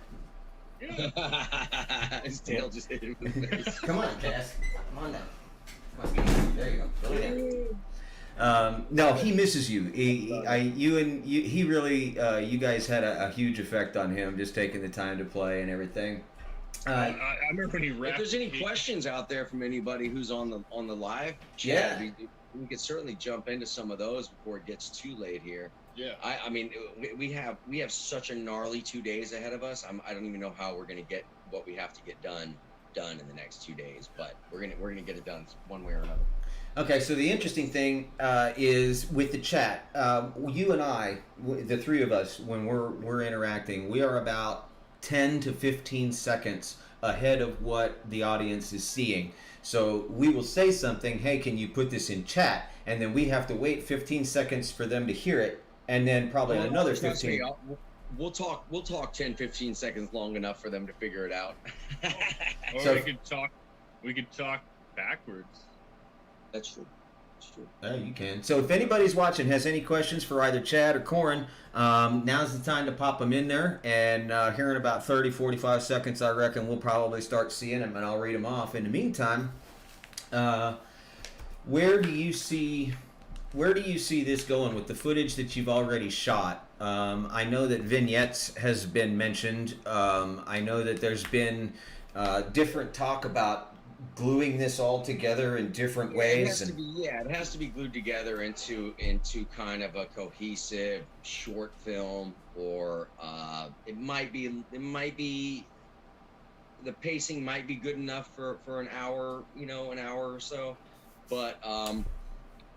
Yeah. His tail just hit him in the face. Come on, Cass. Come on down. Come on. There you go. Go down. No, he misses you. He really, you guys had a huge effect on him, just taking the time to play and everything. I remember when he rapped. If there's any questions out there from anybody who's on the live chat, we could certainly jump into some of those before it gets too late here. Yeah. I mean, we have such a gnarly 2 days ahead of us. I don't even know how we're gonna get what we have to get done in the next 2 days, but we're gonna get it done one way or another. Okay, so the interesting thing is with the chat, you and I, the three of us, when we're interacting, we are about 10 to 15 seconds ahead of what the audience is seeing. So we will say something, hey, can you put this in chat? And then we have to wait 15 seconds for them to hear it, and then probably another 15. We'll talk 10, 15 seconds long enough for them to figure it out. Or we could talk backwards. That's true. You can. So if anybody's watching has any questions for either Chad or Corin, now's the time to pop them in there. And here in about 30, 45 seconds, I reckon we'll probably start seeing them, and I'll read them off. In the meantime, where do you see where do you see this going with the footage that you've already shot? I know that vignettes has been mentioned. I know that there's been different talk about gluing this all together in different ways. It has to be glued together into kind of a cohesive short film, or it might be the pacing might be good enough for an hour, an hour or so, but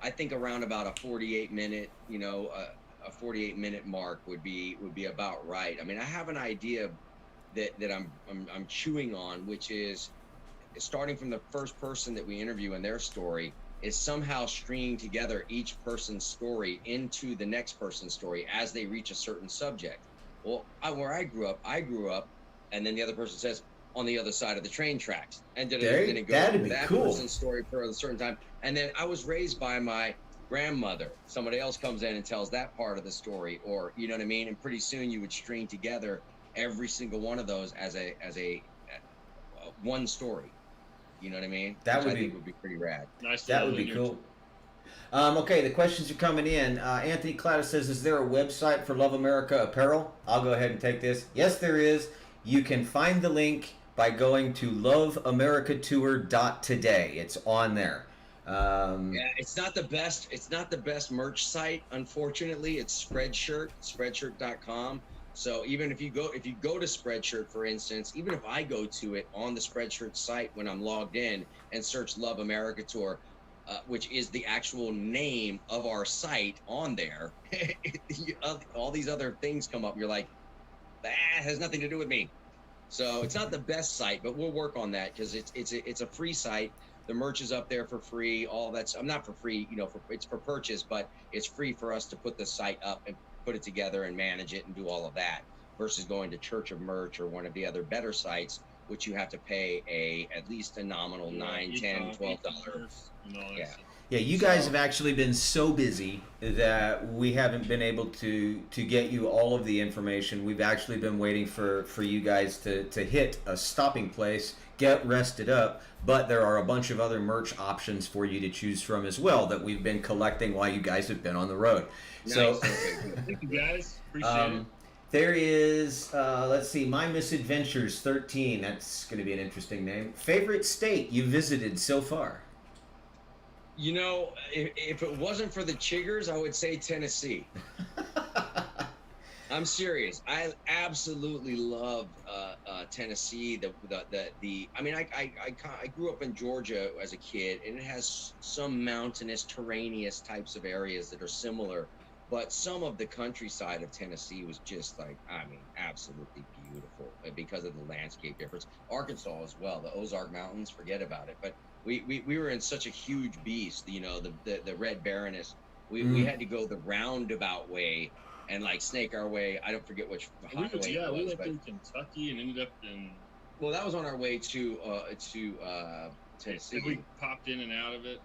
I think around about a 48 minute, a 48 minute mark would be about right. I mean, I have an idea that I'm chewing on, which is starting from the first person that we interview in their story, is somehow stringing together each person's story into the next person's story as they reach a certain subject. Well, where I grew up, and then the other person says, on the other side of the train tracks, and then it goes to that person's story for a certain time. And then I was raised by my grandmother. Somebody else comes in and tells that part of the story, or you know what I mean. And pretty soon you would string together every single one of those as a one story. You know what I mean? That I think would be pretty rad. Nice. That would be cool. Okay, the questions are coming in. Anthony Clatta says, is there a website for Love America apparel? I'll go ahead and take this. Yes, there is. You can find the link by going to loveamericatour.today. It's on there. Yeah, it's not the best. It's not the best merch site, unfortunately. It's spreadshirt.com. So even if you go to Spreadshirt, for instance, even if I go to it on the Spreadshirt site when I'm logged in and search Love America Tour, which is the actual name of our site on there, all these other things come up. You're like, that has nothing to do with me. So it's not the best site, but we'll work on that, because it's a free site. The merch is up there for free. All that's not for free, it's for purchase, but it's free for us to put the site up and put it together and manage it and do all of that, versus going to Church of Merch or one of the other better sites, which you have to pay at least a nominal $9, $10, $12. Yeah, you guys have actually been so busy that we haven't been able to get you all of the information. We've actually been waiting for you guys to hit a stopping place, get rested up, but there are a bunch of other merch options for you to choose from as well that we've been collecting while you guys have been on the road. Nice. So, thank you guys. Appreciate it. There is, let's see, My Misadventures 13. That's going to be an interesting name. Favorite state you visited so far? If it wasn't for the chiggers, I would say Tennessee. I'm serious. I absolutely love Tennessee. I grew up in Georgia as a kid, and it has some mountainous, terraneous types of areas that are similar. But some of the countryside of Tennessee was just absolutely beautiful because of the landscape difference. Arkansas as well, the Ozark Mountains, forget about it. But we were in such a huge beast, the Red Baroness. We had to go the roundabout way and snake our way. I don't forget which highway it was. Yeah, we went through Kentucky and ended up in. Well, that was on our way to Tennessee. We popped in and out of it.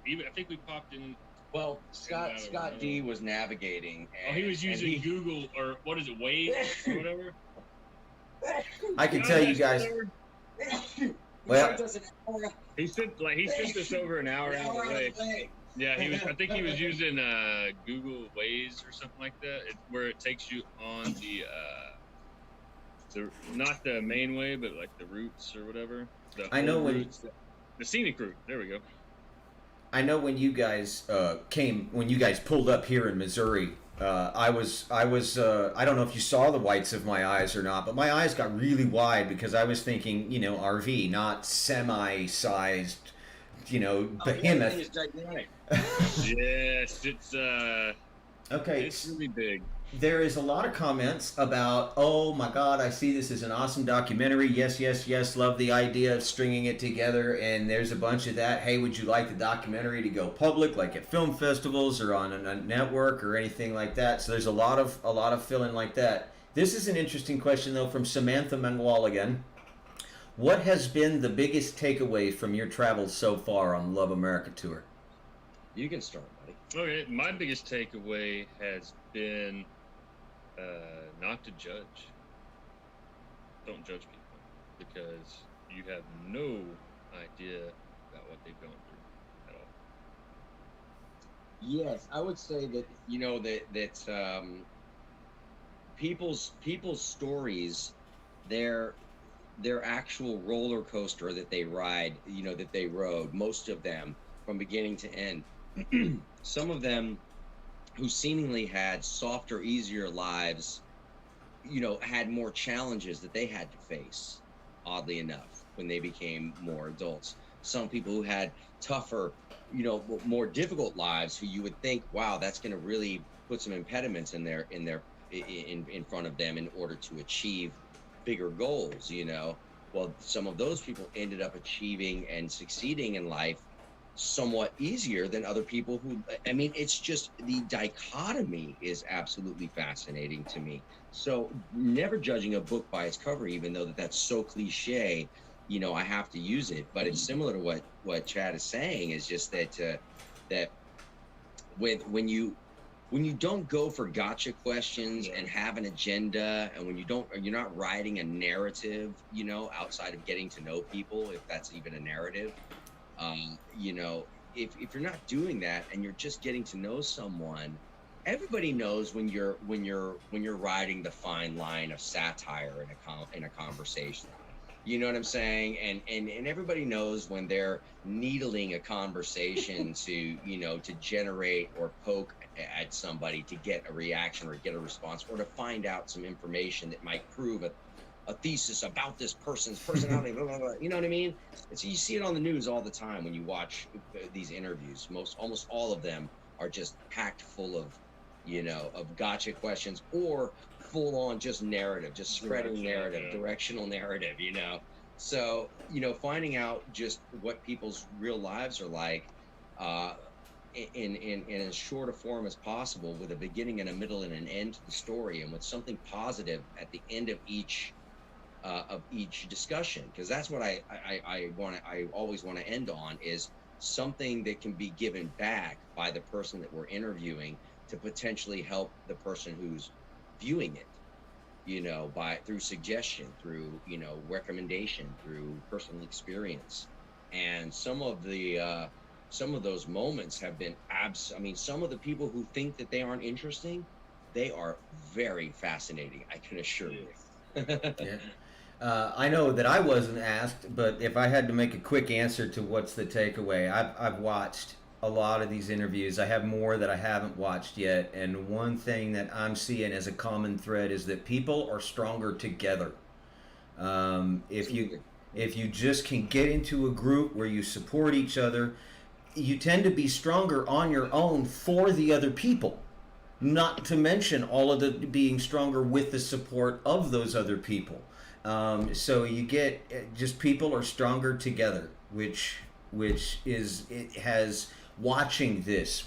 I think we popped in. Well, Scott D was navigating. He was using Google, or what is it, Waze or whatever? I can tell you guys. Well, he sent us over an hour out of the way. Yeah, I think he was using Google Waze or something like that, where it takes you on the not the main way, but the routes or whatever. The scenic route. There we go. I know when you guys pulled up here in Missouri, I don't know if you saw the whites of my eyes or not, but my eyes got really wide because I was thinking, RV, not semi-sized, behemoth. Yes, it's okay. It's really big. There is a lot of comments about, oh my God, I see this as an awesome documentary. Yes, yes, yes. Love the idea of stringing it together. And there's a bunch of that. Hey, would you like the documentary to go public, like at film festivals or on a network or anything like that? So there's a lot of filling like that. This is an interesting question though from Samantha Manuel again. What has been the biggest takeaway from your travels so far on Love America Tour? You can start, buddy. Okay, my biggest takeaway has been not to judge. Don't judge people, because you have no idea about what they've gone through at all. Yes, I would say that people's stories, their their actual roller coaster that they ride, that they rode, most of them from beginning to end. Some of them who seemingly had softer, easier lives, had more challenges that they had to face, oddly enough, when they became more adults. Some people who had tougher, more difficult lives, who you would think, wow, that's going to really put some impediments in front of them in order to achieve bigger goals. Well, some of those people ended up achieving and succeeding in life somewhat easier than other people who, I mean, it's just the dichotomy is absolutely fascinating to me. So never judging a book by its cover, even though that's so cliche, I have to use it. But it's similar to what Chad is saying, is just that when you don't go for gotcha questions and have an agenda, and when you're not writing a narrative, outside of getting to know people, if that's even a narrative, um, you know, if you're not doing that and you're just getting to know someone, everybody knows when you're riding the fine line of satire in a conversation. You know what I'm saying? And everybody knows when they're needling a conversation to generate or poke at somebody to get a reaction or get a response or to find out some information that might prove a thesis about this person's personality, blah, blah, blah. You know what I mean? And so you see it on the news all the time when you watch these interviews. Almost all of them are just packed full of gotcha questions or full on just narrative, just spreading narrative, directional narrative. So, finding out just what people's real lives are like, uh, in as short a form as possible, with a beginning and a middle and an end to the story, and with something positive at the end of each discussion, because that's what I always want to end on, is something that can be given back by the person that we're interviewing to potentially help the person who's viewing it, by through suggestion, through recommendation, through personal experience. And some of those moments have been I mean, some of the people who think that they aren't interesting, they are very fascinating, I can assure you. Yeah. I know that I wasn't asked, but if I had to make a quick answer to what's the takeaway, I've watched a lot of these interviews. I have more that I haven't watched yet, and one thing that I'm seeing as a common thread is that people are stronger together. If you just can get into a group where you support each other, you tend to be stronger on your own for the other people. Not to mention all of the being stronger with the support of those other people. So you get just people are stronger together, which is it has watching this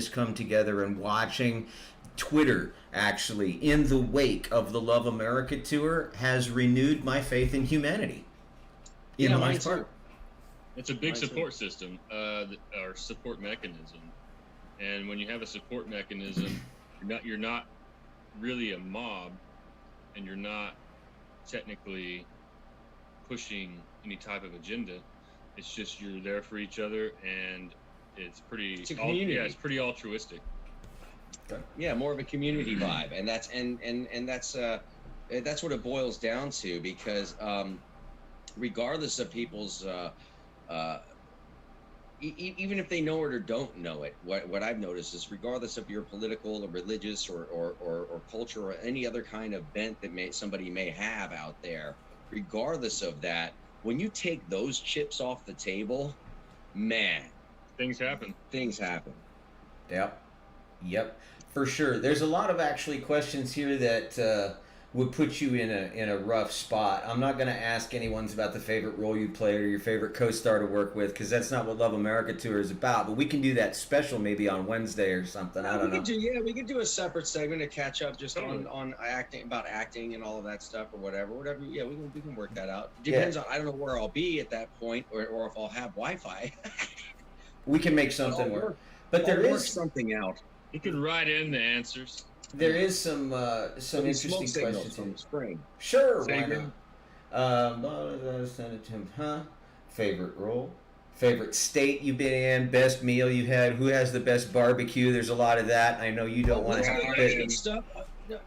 come together, and watching Twitter actually in the wake of the Love America tour has renewed my faith in humanity. In Yeah, the mine most part. too. It's a big Mine too. support system, or support mechanism. And when you have a support mechanism, you're not really a mob, and you're not technically pushing any type of agenda. It's just you're there for each other, and it's A community. yeah, it's pretty altruistic. Yeah, more of a community vibe, and that's what it boils down to, because regardless of people's uh, even if they know it or don't know it, what I've noticed is, regardless of your political or religious or culture or any other kind of bent that somebody may have out there, regardless of that, when you take those chips off the table, man, Things happen. things happen. Yep, for sure. There's a lot of actually questions here that would put you in a rough spot. I'm not going to ask anyone's about the favorite role you played or your favorite co-star to work with, because that's not what Love America Tour is about. But we can do that special maybe on Wednesday or something. I don't know. We could do a separate segment to catch up just on acting and all of that stuff, or whatever. Yeah, we can work that out. Depends on, I don't know where I'll be at that point, or if I'll have Wi-Fi. We can make something work. But there I'll work is something out. You can write in the answers. there is some Smoke interesting signals questions from here. the spring. Sure, Say why again? not? Send it to him. Favorite role? Favorite state you've been in, best meal you had, who has the best barbecue? There's a lot of that. I know you don't want to have good stuff.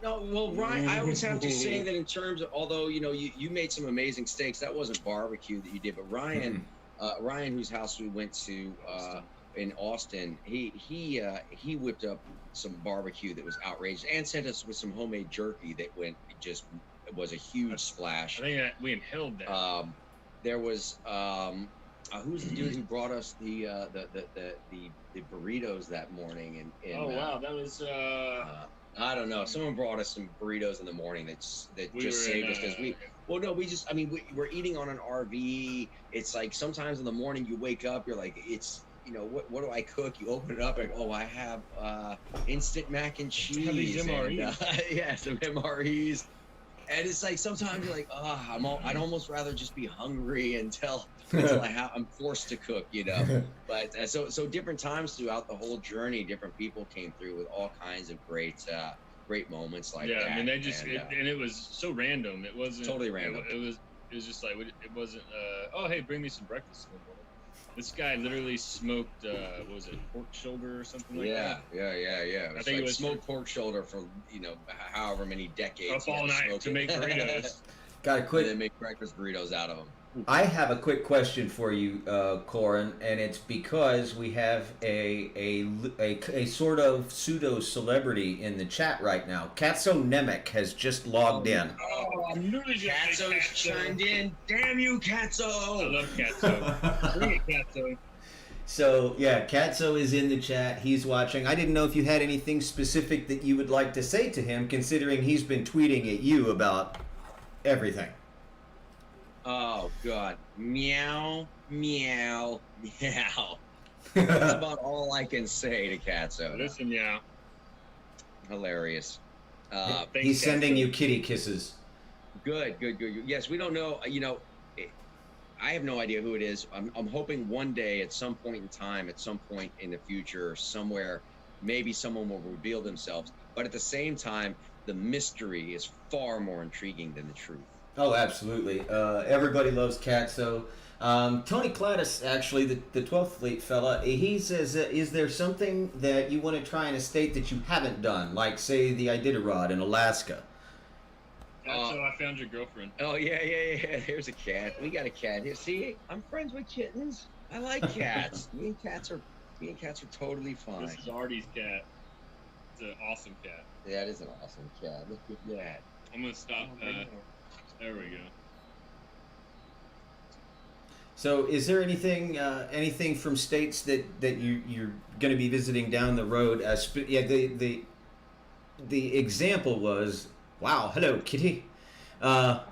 No, well, Ryan, I always have to say that in terms of, although you made some amazing steaks, that wasn't barbecue that you did, but Ryan, Ryan, whose house we went to in Austin, he whipped up some barbecue that was outrageous, and sent us with some homemade jerky that was a huge splash. I think that we inhaled that. There was who's the dude who brought us the burritos that morning? Wow, that was. I don't know. Someone brought us some burritos in the morning that just saved us because we're eating on an RV. It's like sometimes in the morning you wake up, you're like, what do I cook? You open it up and I have instant mac and cheese. Have these MREs. And, some MREs. And it's like sometimes you're like, I'd almost rather just be hungry until I'm forced to cook, But so different times throughout the whole journey, different people came through with all kinds of great moments like that. Yeah, I mean, it was so random. It wasn't totally random. It was just like it wasn't. Hey, bring me some breakfast in the morning. This guy literally smoked, what was it, pork shoulder or something like that? Yeah. I think it was smoked pork shoulder for, however many decades. Up all night to make burritos. Got a quick. And then make breakfast burritos out of them. I have a quick question for you, Corin, and it's because we have a sort of pseudo celebrity in the chat right now. Corin Nemec has just logged in. Oh, I'm really Katzo's chimed in. Damn you, Katzo! I love Katzo. Bring it, Katzo. So yeah, Katzo is in the chat. He's watching. I didn't know if you had anything specific that you would like to say to him, considering he's been tweeting at you about everything. Oh God! Meow, meow, meow. That's about all I can say to Katzo. Listen, meow. Hilarious. He's sending you kitty kisses. Good. Yes, we don't know. I have no idea who it is. I'm hoping one day, at some point in time, at some point in the future, somewhere, maybe someone will reveal themselves. But at the same time, the mystery is far more intriguing than the truth. Oh, absolutely. Everybody loves Katzo. Tony Cladis, actually, the 12th Fleet fella, he says, is there something that you want to try in a state that you haven't done, like, say, the Iditarod in Alaska? Katzo, I found your girlfriend. Oh, yeah. There's a cat. We got a cat here. See, I'm friends with kittens. I like cats. Me and cats are totally fine. This is Artie's cat. It's an awesome cat. Yeah, it is an awesome cat. Look at that. I'm going to stop. There we go. So, is there anything from states that you're going to be visiting down the road? The example was, wow, hello, kitty. The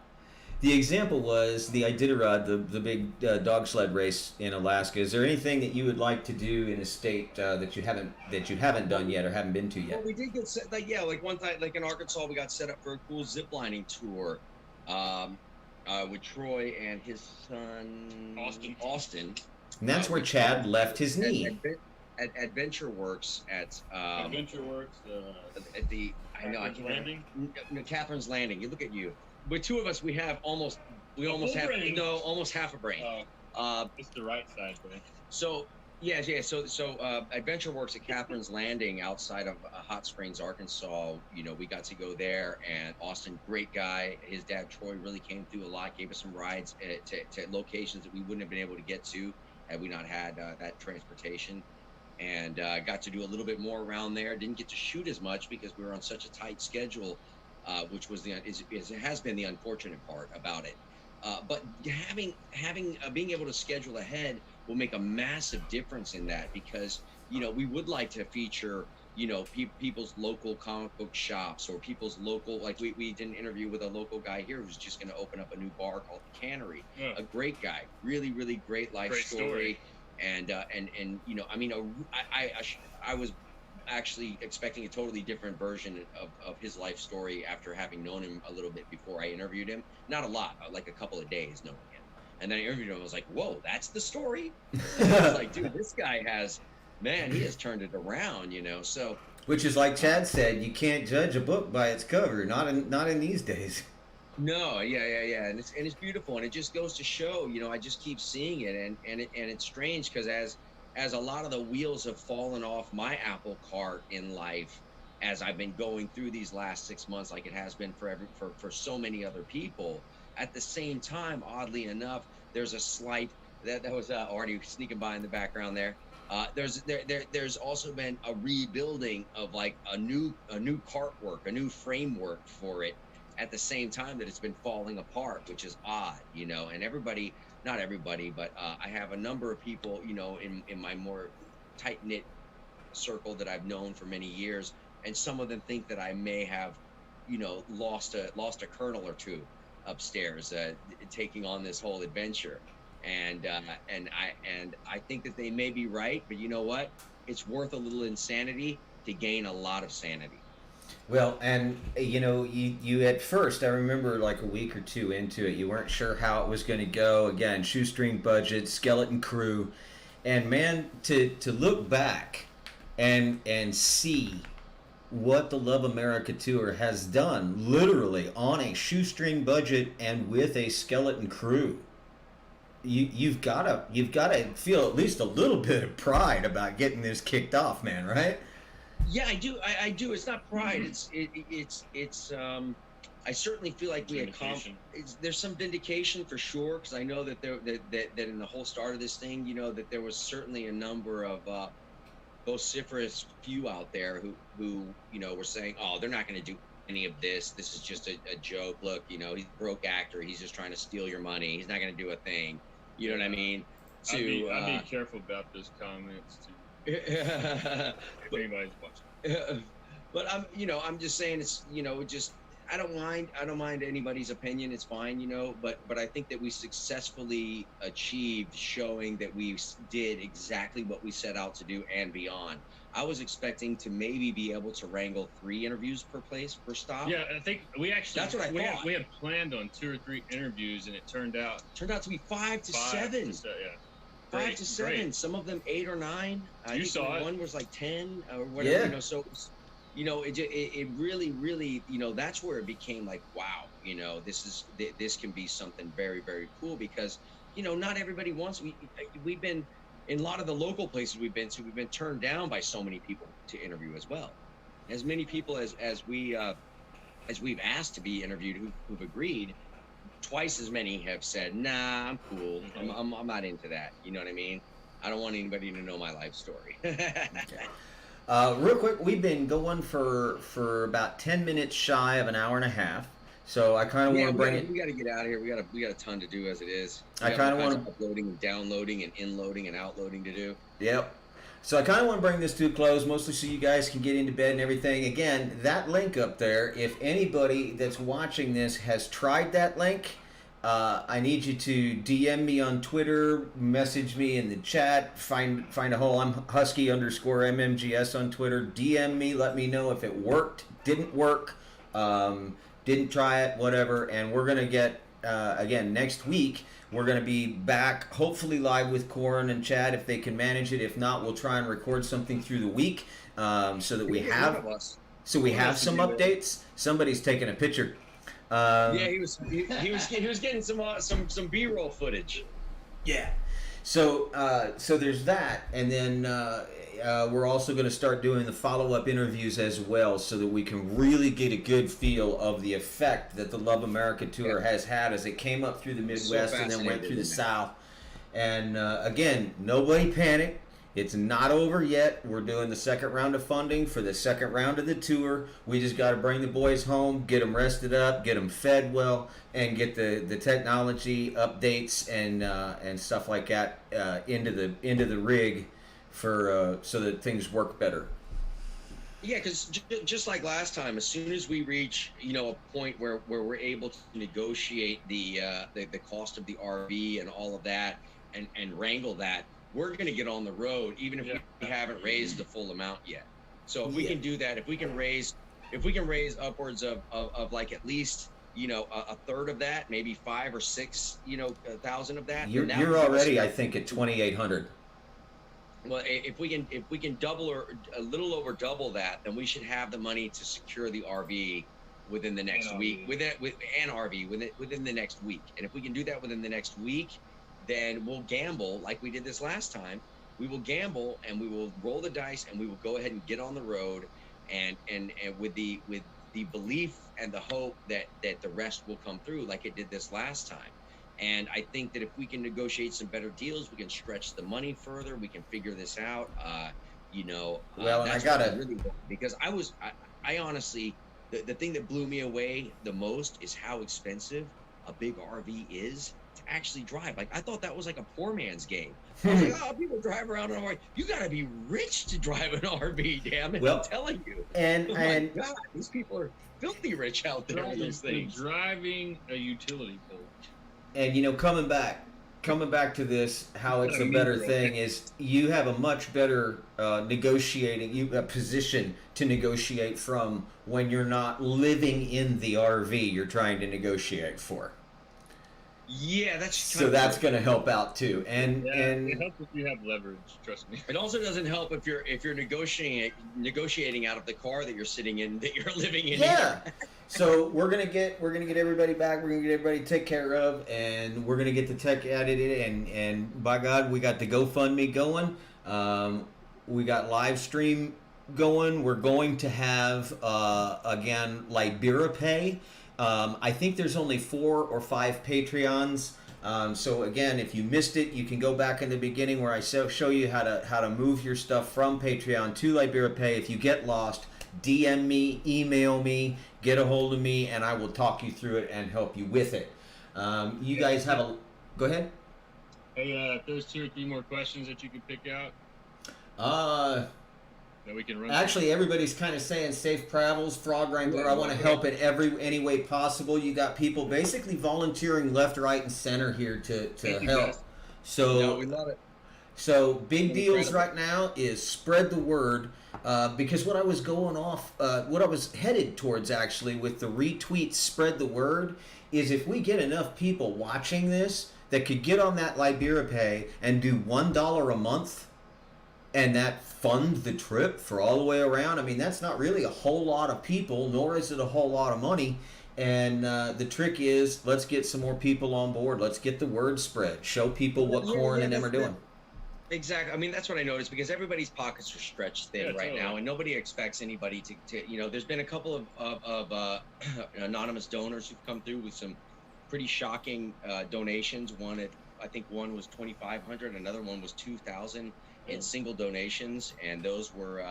example was the Iditarod, the big dog sled race in Alaska. Is there anything that you would like to do in a state that you haven't done yet or haven't been to yet? Well, we did get set. Like one time, like in Arkansas, we got set up for a cool ziplining tour. With Troy and his son Austin. And that's where Chad left his knee. At Adventure Works at the Catherine's Landing. No, Catherine's Landing. You look at you. With two of us, we almost have brain. almost half a brain. It's the right side brain. So. Yeah. So Adventure Works at Catherine's Landing outside of Hot Springs, Arkansas. We got to go there, and Austin, great guy. His dad Troy really came through a lot, gave us some rides to locations that we wouldn't have been able to get to had we not had that transportation, and got to do a little bit more around there. Didn't get to shoot as much because we were on such a tight schedule, which was has been the unfortunate part about it. But being able to schedule ahead will make a massive difference in that, because we would like to feature people's local comic book shops, or people's local, like we did an interview with a local guy here who's just going to open up a new bar called The Cannery. Yeah. A great guy, really great life story. And I was actually expecting a totally different version of his life story after having known him a little bit before I interviewed him. Not a lot, like a couple of days knowing him. And then I interviewed him, I was like, whoa, that's the story? I was like, dude, this guy he has turned it around, so. Which is like Chad said, you can't judge a book by its cover, not in these days. No, yeah, and it's beautiful, and it just goes to show, I just keep seeing it, and it's strange because as a lot of the wheels have fallen off my apple cart in life, as I've been going through these last 6 months, like it has been for so many other people. At the same time, oddly enough, there's a slight that was already sneaking by in the background there. There's also been a rebuilding of like a new cart work, a new framework for it at the same time that it's been falling apart, which is odd, and everybody, not everybody, but I have a number of people, in my more tight knit circle that I've known for many years, and some of them think that I may have, lost a kernel or two upstairs, taking on this whole adventure, and I think that they may be right, but you know what? It's worth a little insanity to gain a lot of sanity. Well, and you at first, I remember like a week or two into it, you weren't sure how it was going to go. Again, shoestring budget, skeleton crew, and man, to look back and see what the Love America tour has done, literally on a shoestring budget and with a skeleton crew. You've gotta feel at least a little bit of pride about getting this kicked off, man. Right? Yeah, I do. I do. It's not pride. It's. I certainly feel like we accomplished. Vindication. There's some vindication for sure, because I know that that in the whole start of this thing, that there was certainly a number of vociferous few out there who were saying, oh, they're not going to do any of this. This is just a joke. Look, he's a broke actor. He's just trying to steal your money. He's not going to do a thing. You know what I mean? I'd be careful about those comments too. If but anybody's watching. but I'm just saying it's just I don't mind anybody's opinion. It's fine, but I think that we successfully achieved showing that we did exactly what we set out to do and beyond. I was expecting to maybe be able to wrangle 3 interviews per stop. Yeah, I think we actually That's what I thought. we had planned on 2 or 3 interviews, and it turned out To be 5 to 7. Yeah, 5 to 7. Great. Some of them 8 or 9. I think saw it. one was like 10 or whatever. Yeah. So it really, really, that's where it became like, wow, this can be something very, very cool, because not everybody wants. We've been in a lot of the local places we've been to. We've been turned down by so many people to interview as well. As many people as we've asked to be interviewed who've agreed. Twice as many have said, nah, I'm cool. Mm-hmm. I'm not into that. You know what I mean? I don't want anybody to know my life story. Real quick, we've been going for about 10 minutes shy of an hour and a half. So I kind of want to bring it. We got to get out of here. We got a ton to do as it is. I kind of want to uploading and downloading and inloading and outloading to do. Yep. So I kind of want to bring this to a close, mostly so you guys can get into bed and everything. Again, that link up there, if anybody that's watching this has tried that link, I need you to DM me on Twitter, message me in the chat, find a hole. I'm Husky_MMGS on Twitter. DM me, let me know if it worked, didn't work, didn't try it, whatever. And we're going to get, again, next week, we're going to be back, hopefully live with Corin and Chad if they can manage it. If not, we'll try and record something through the week so that we have some updates. Somebody's taking a picture. Yeah, he was getting some B-roll footage. Yeah. So there's that, and then we're also going to start doing the follow-up interviews as well, so that we can really get a good feel of the effect that the Love America tour has had as it came up through the Midwest and then went through the South. And again, nobody panic. It's not over yet. We're doing the second round of funding for the second round of the tour. We just got to bring the boys home, get them rested up, get them fed well, and get the technology updates and stuff like that into the rig for so that things work better. Yeah, because just like last time, as soon as we reach a point where we're able to negotiate the cost of the RV and all of that and wrangle that, we're going to get on the road, even if we haven't raised the full amount yet. So if we can do that, if we can raise upwards of like at least a third of that, maybe 5 or 6 thousand of that. You're already, I think, at 2,800. Well, if we can double or a little over double that, then we should have the money to secure the RV within the next And week, RV. within the next week. And if we can do that within the next week, then we'll gamble like we did this last time. We will gamble and we will roll the dice and we will go ahead and get on the road and with the belief and the hope that the rest will come through like it did this last time. And I think that if we can negotiate some better deals, we can stretch the money further. We can figure this out. Well, and That's I what gotta. I really want, because I honestly, the thing that blew me away the most is how expensive a big RV is to actually drive. Like, I thought that was like a poor man's game. I was like, oh, people drive around in an RV. You got to be rich to drive an RV, damn it. Well, I'm telling you. and Oh my God, these people are filthy rich out there with those things. Driving a utility pole. And coming back to this, how it's a better thing is you have a much better position to negotiate from when you're not living in the RV you're trying to negotiate for. Yeah, that's so that's going to help out too. And it helps if you have leverage. Trust me. It also doesn't help if you're negotiating out of the car that you're sitting in, that you're living in. Yeah. So we're gonna get everybody back. We're gonna get everybody taken care of, and we're gonna get the tech edited. And by God, we got the GoFundMe going. We got Livestream going. We're going to have again LiberaPay. I think there's only 4 or 5 Patreons. So again, if you missed it, you can go back in the beginning where I show you how to move your stuff from Patreon to LiberaPay. If you get lost, DM me, email me, get a hold of me, and I will talk you through it and help you with it. You guys have a... Go ahead. Hey, if there's 2 or 3 more questions that you could pick out that we can run. Actually, everybody's kind of saying safe travels, Frog Wrangler. I want to help in any way possible. You got people basically volunteering left, right, and center here to help. So no, we love it. So big deals right now is spread the word, because what I was what I was headed towards actually with the retweets, spread the word, is if we get enough people watching this that could get on that LiberaPay and do $1 a month, and that fund the trip for all the way around. I mean, that's not really a whole lot of people, nor is it a whole lot of money. And the trick is, let's get some more people on board. Let's get the word spread. Show people what Corin and them are doing. Exactly. I mean, that's what I noticed, because everybody's pockets are stretched thin right now, and nobody expects anybody to there's been a couple of anonymous donors who've come through with some pretty shocking donations. I think one was $2,500, another one was $2,000 in single donations, and those were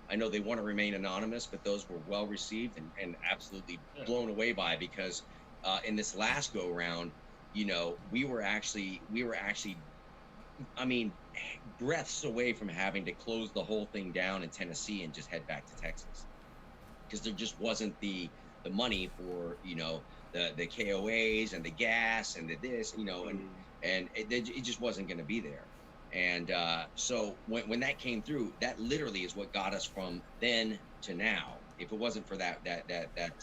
I know they want to remain anonymous, but those were well received and absolutely blown away by, because in this last go round, we were actually I mean, breaths away from having to close the whole thing down in Tennessee and just head back to Texas, because there just wasn't the money for the KOAs and the gas and the this and it just wasn't going to be there. And so when that came through, that literally is what got us from then to now. If it wasn't for that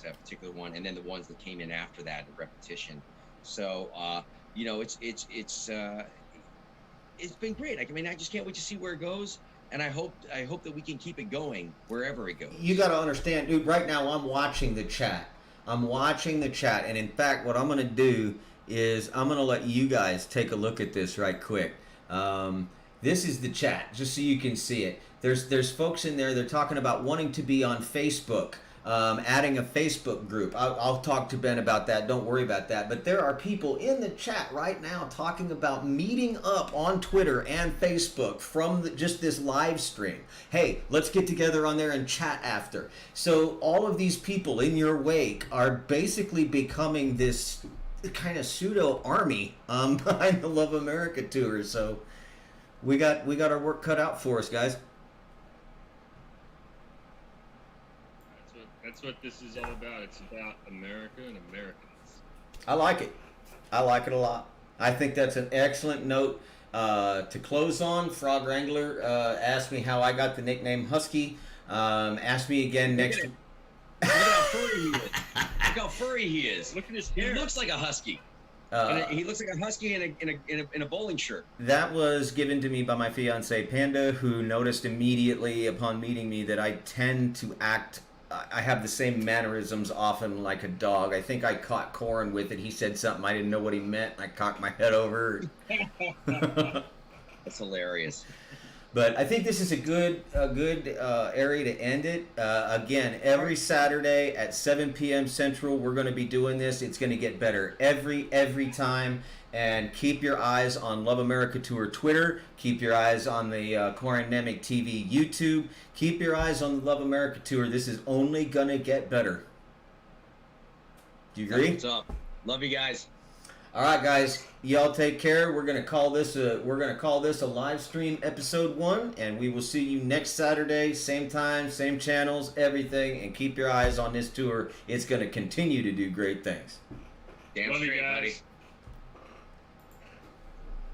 particular one, and then the ones that came in after that, the repetition. So it's been great. I mean, I just can't wait to see where it goes, and I hope that we can keep it going wherever it goes. You got to understand, dude. Right now, I'm watching the chat. And in fact, what I'm going to do is I'm going to let you guys take a look at this right quick. This is the chat, just so you can see it. There's folks in there. They're talking about wanting to be on Facebook. Adding a Facebook group. I'll talk to Ben about that. Don't worry about that. But there are people in the chat right now talking about meeting up on Twitter and Facebook from just this live stream. Hey, let's get together on there and chat after. So all of these people in your wake are basically becoming this kind of pseudo army behind the Love America tour. So we got our work cut out for us, guys. That's what this is all about. It's about America and Americans. I like it. I like it a lot. I think that's an excellent note to close on. Frog Wrangler asked me how I got the nickname Husky. Ask me again next week. Look at how furry he is. Look how furry he is. Look at his hair. He looks like a husky. He looks like a husky in a bowling shirt. That was given to me by my fiance Panda, who noticed immediately upon meeting me that I tend to act I have the same mannerisms often like a dog. I think I caught Corin with it. He said something I didn't know what he meant. I cocked my head over. That's hilarious. But I think this is a good area to end it. Again, every Saturday at 7 p.m. Central, we're going to be doing this. It's going to get better every time. And keep your eyes on Love America Tour Twitter. Keep your eyes on the Corin Nemec TV YouTube. Keep your eyes on the Love America Tour. This is only going to get better. Do you agree? What's up? Love you guys. All right, guys, y'all take care. We're gonna call this a live stream episode 1, and we will see you next Saturday, same time, same channels, everything. And keep your eyes on this tour. It's gonna continue to do great things. Damn Love you straight, guys. buddy.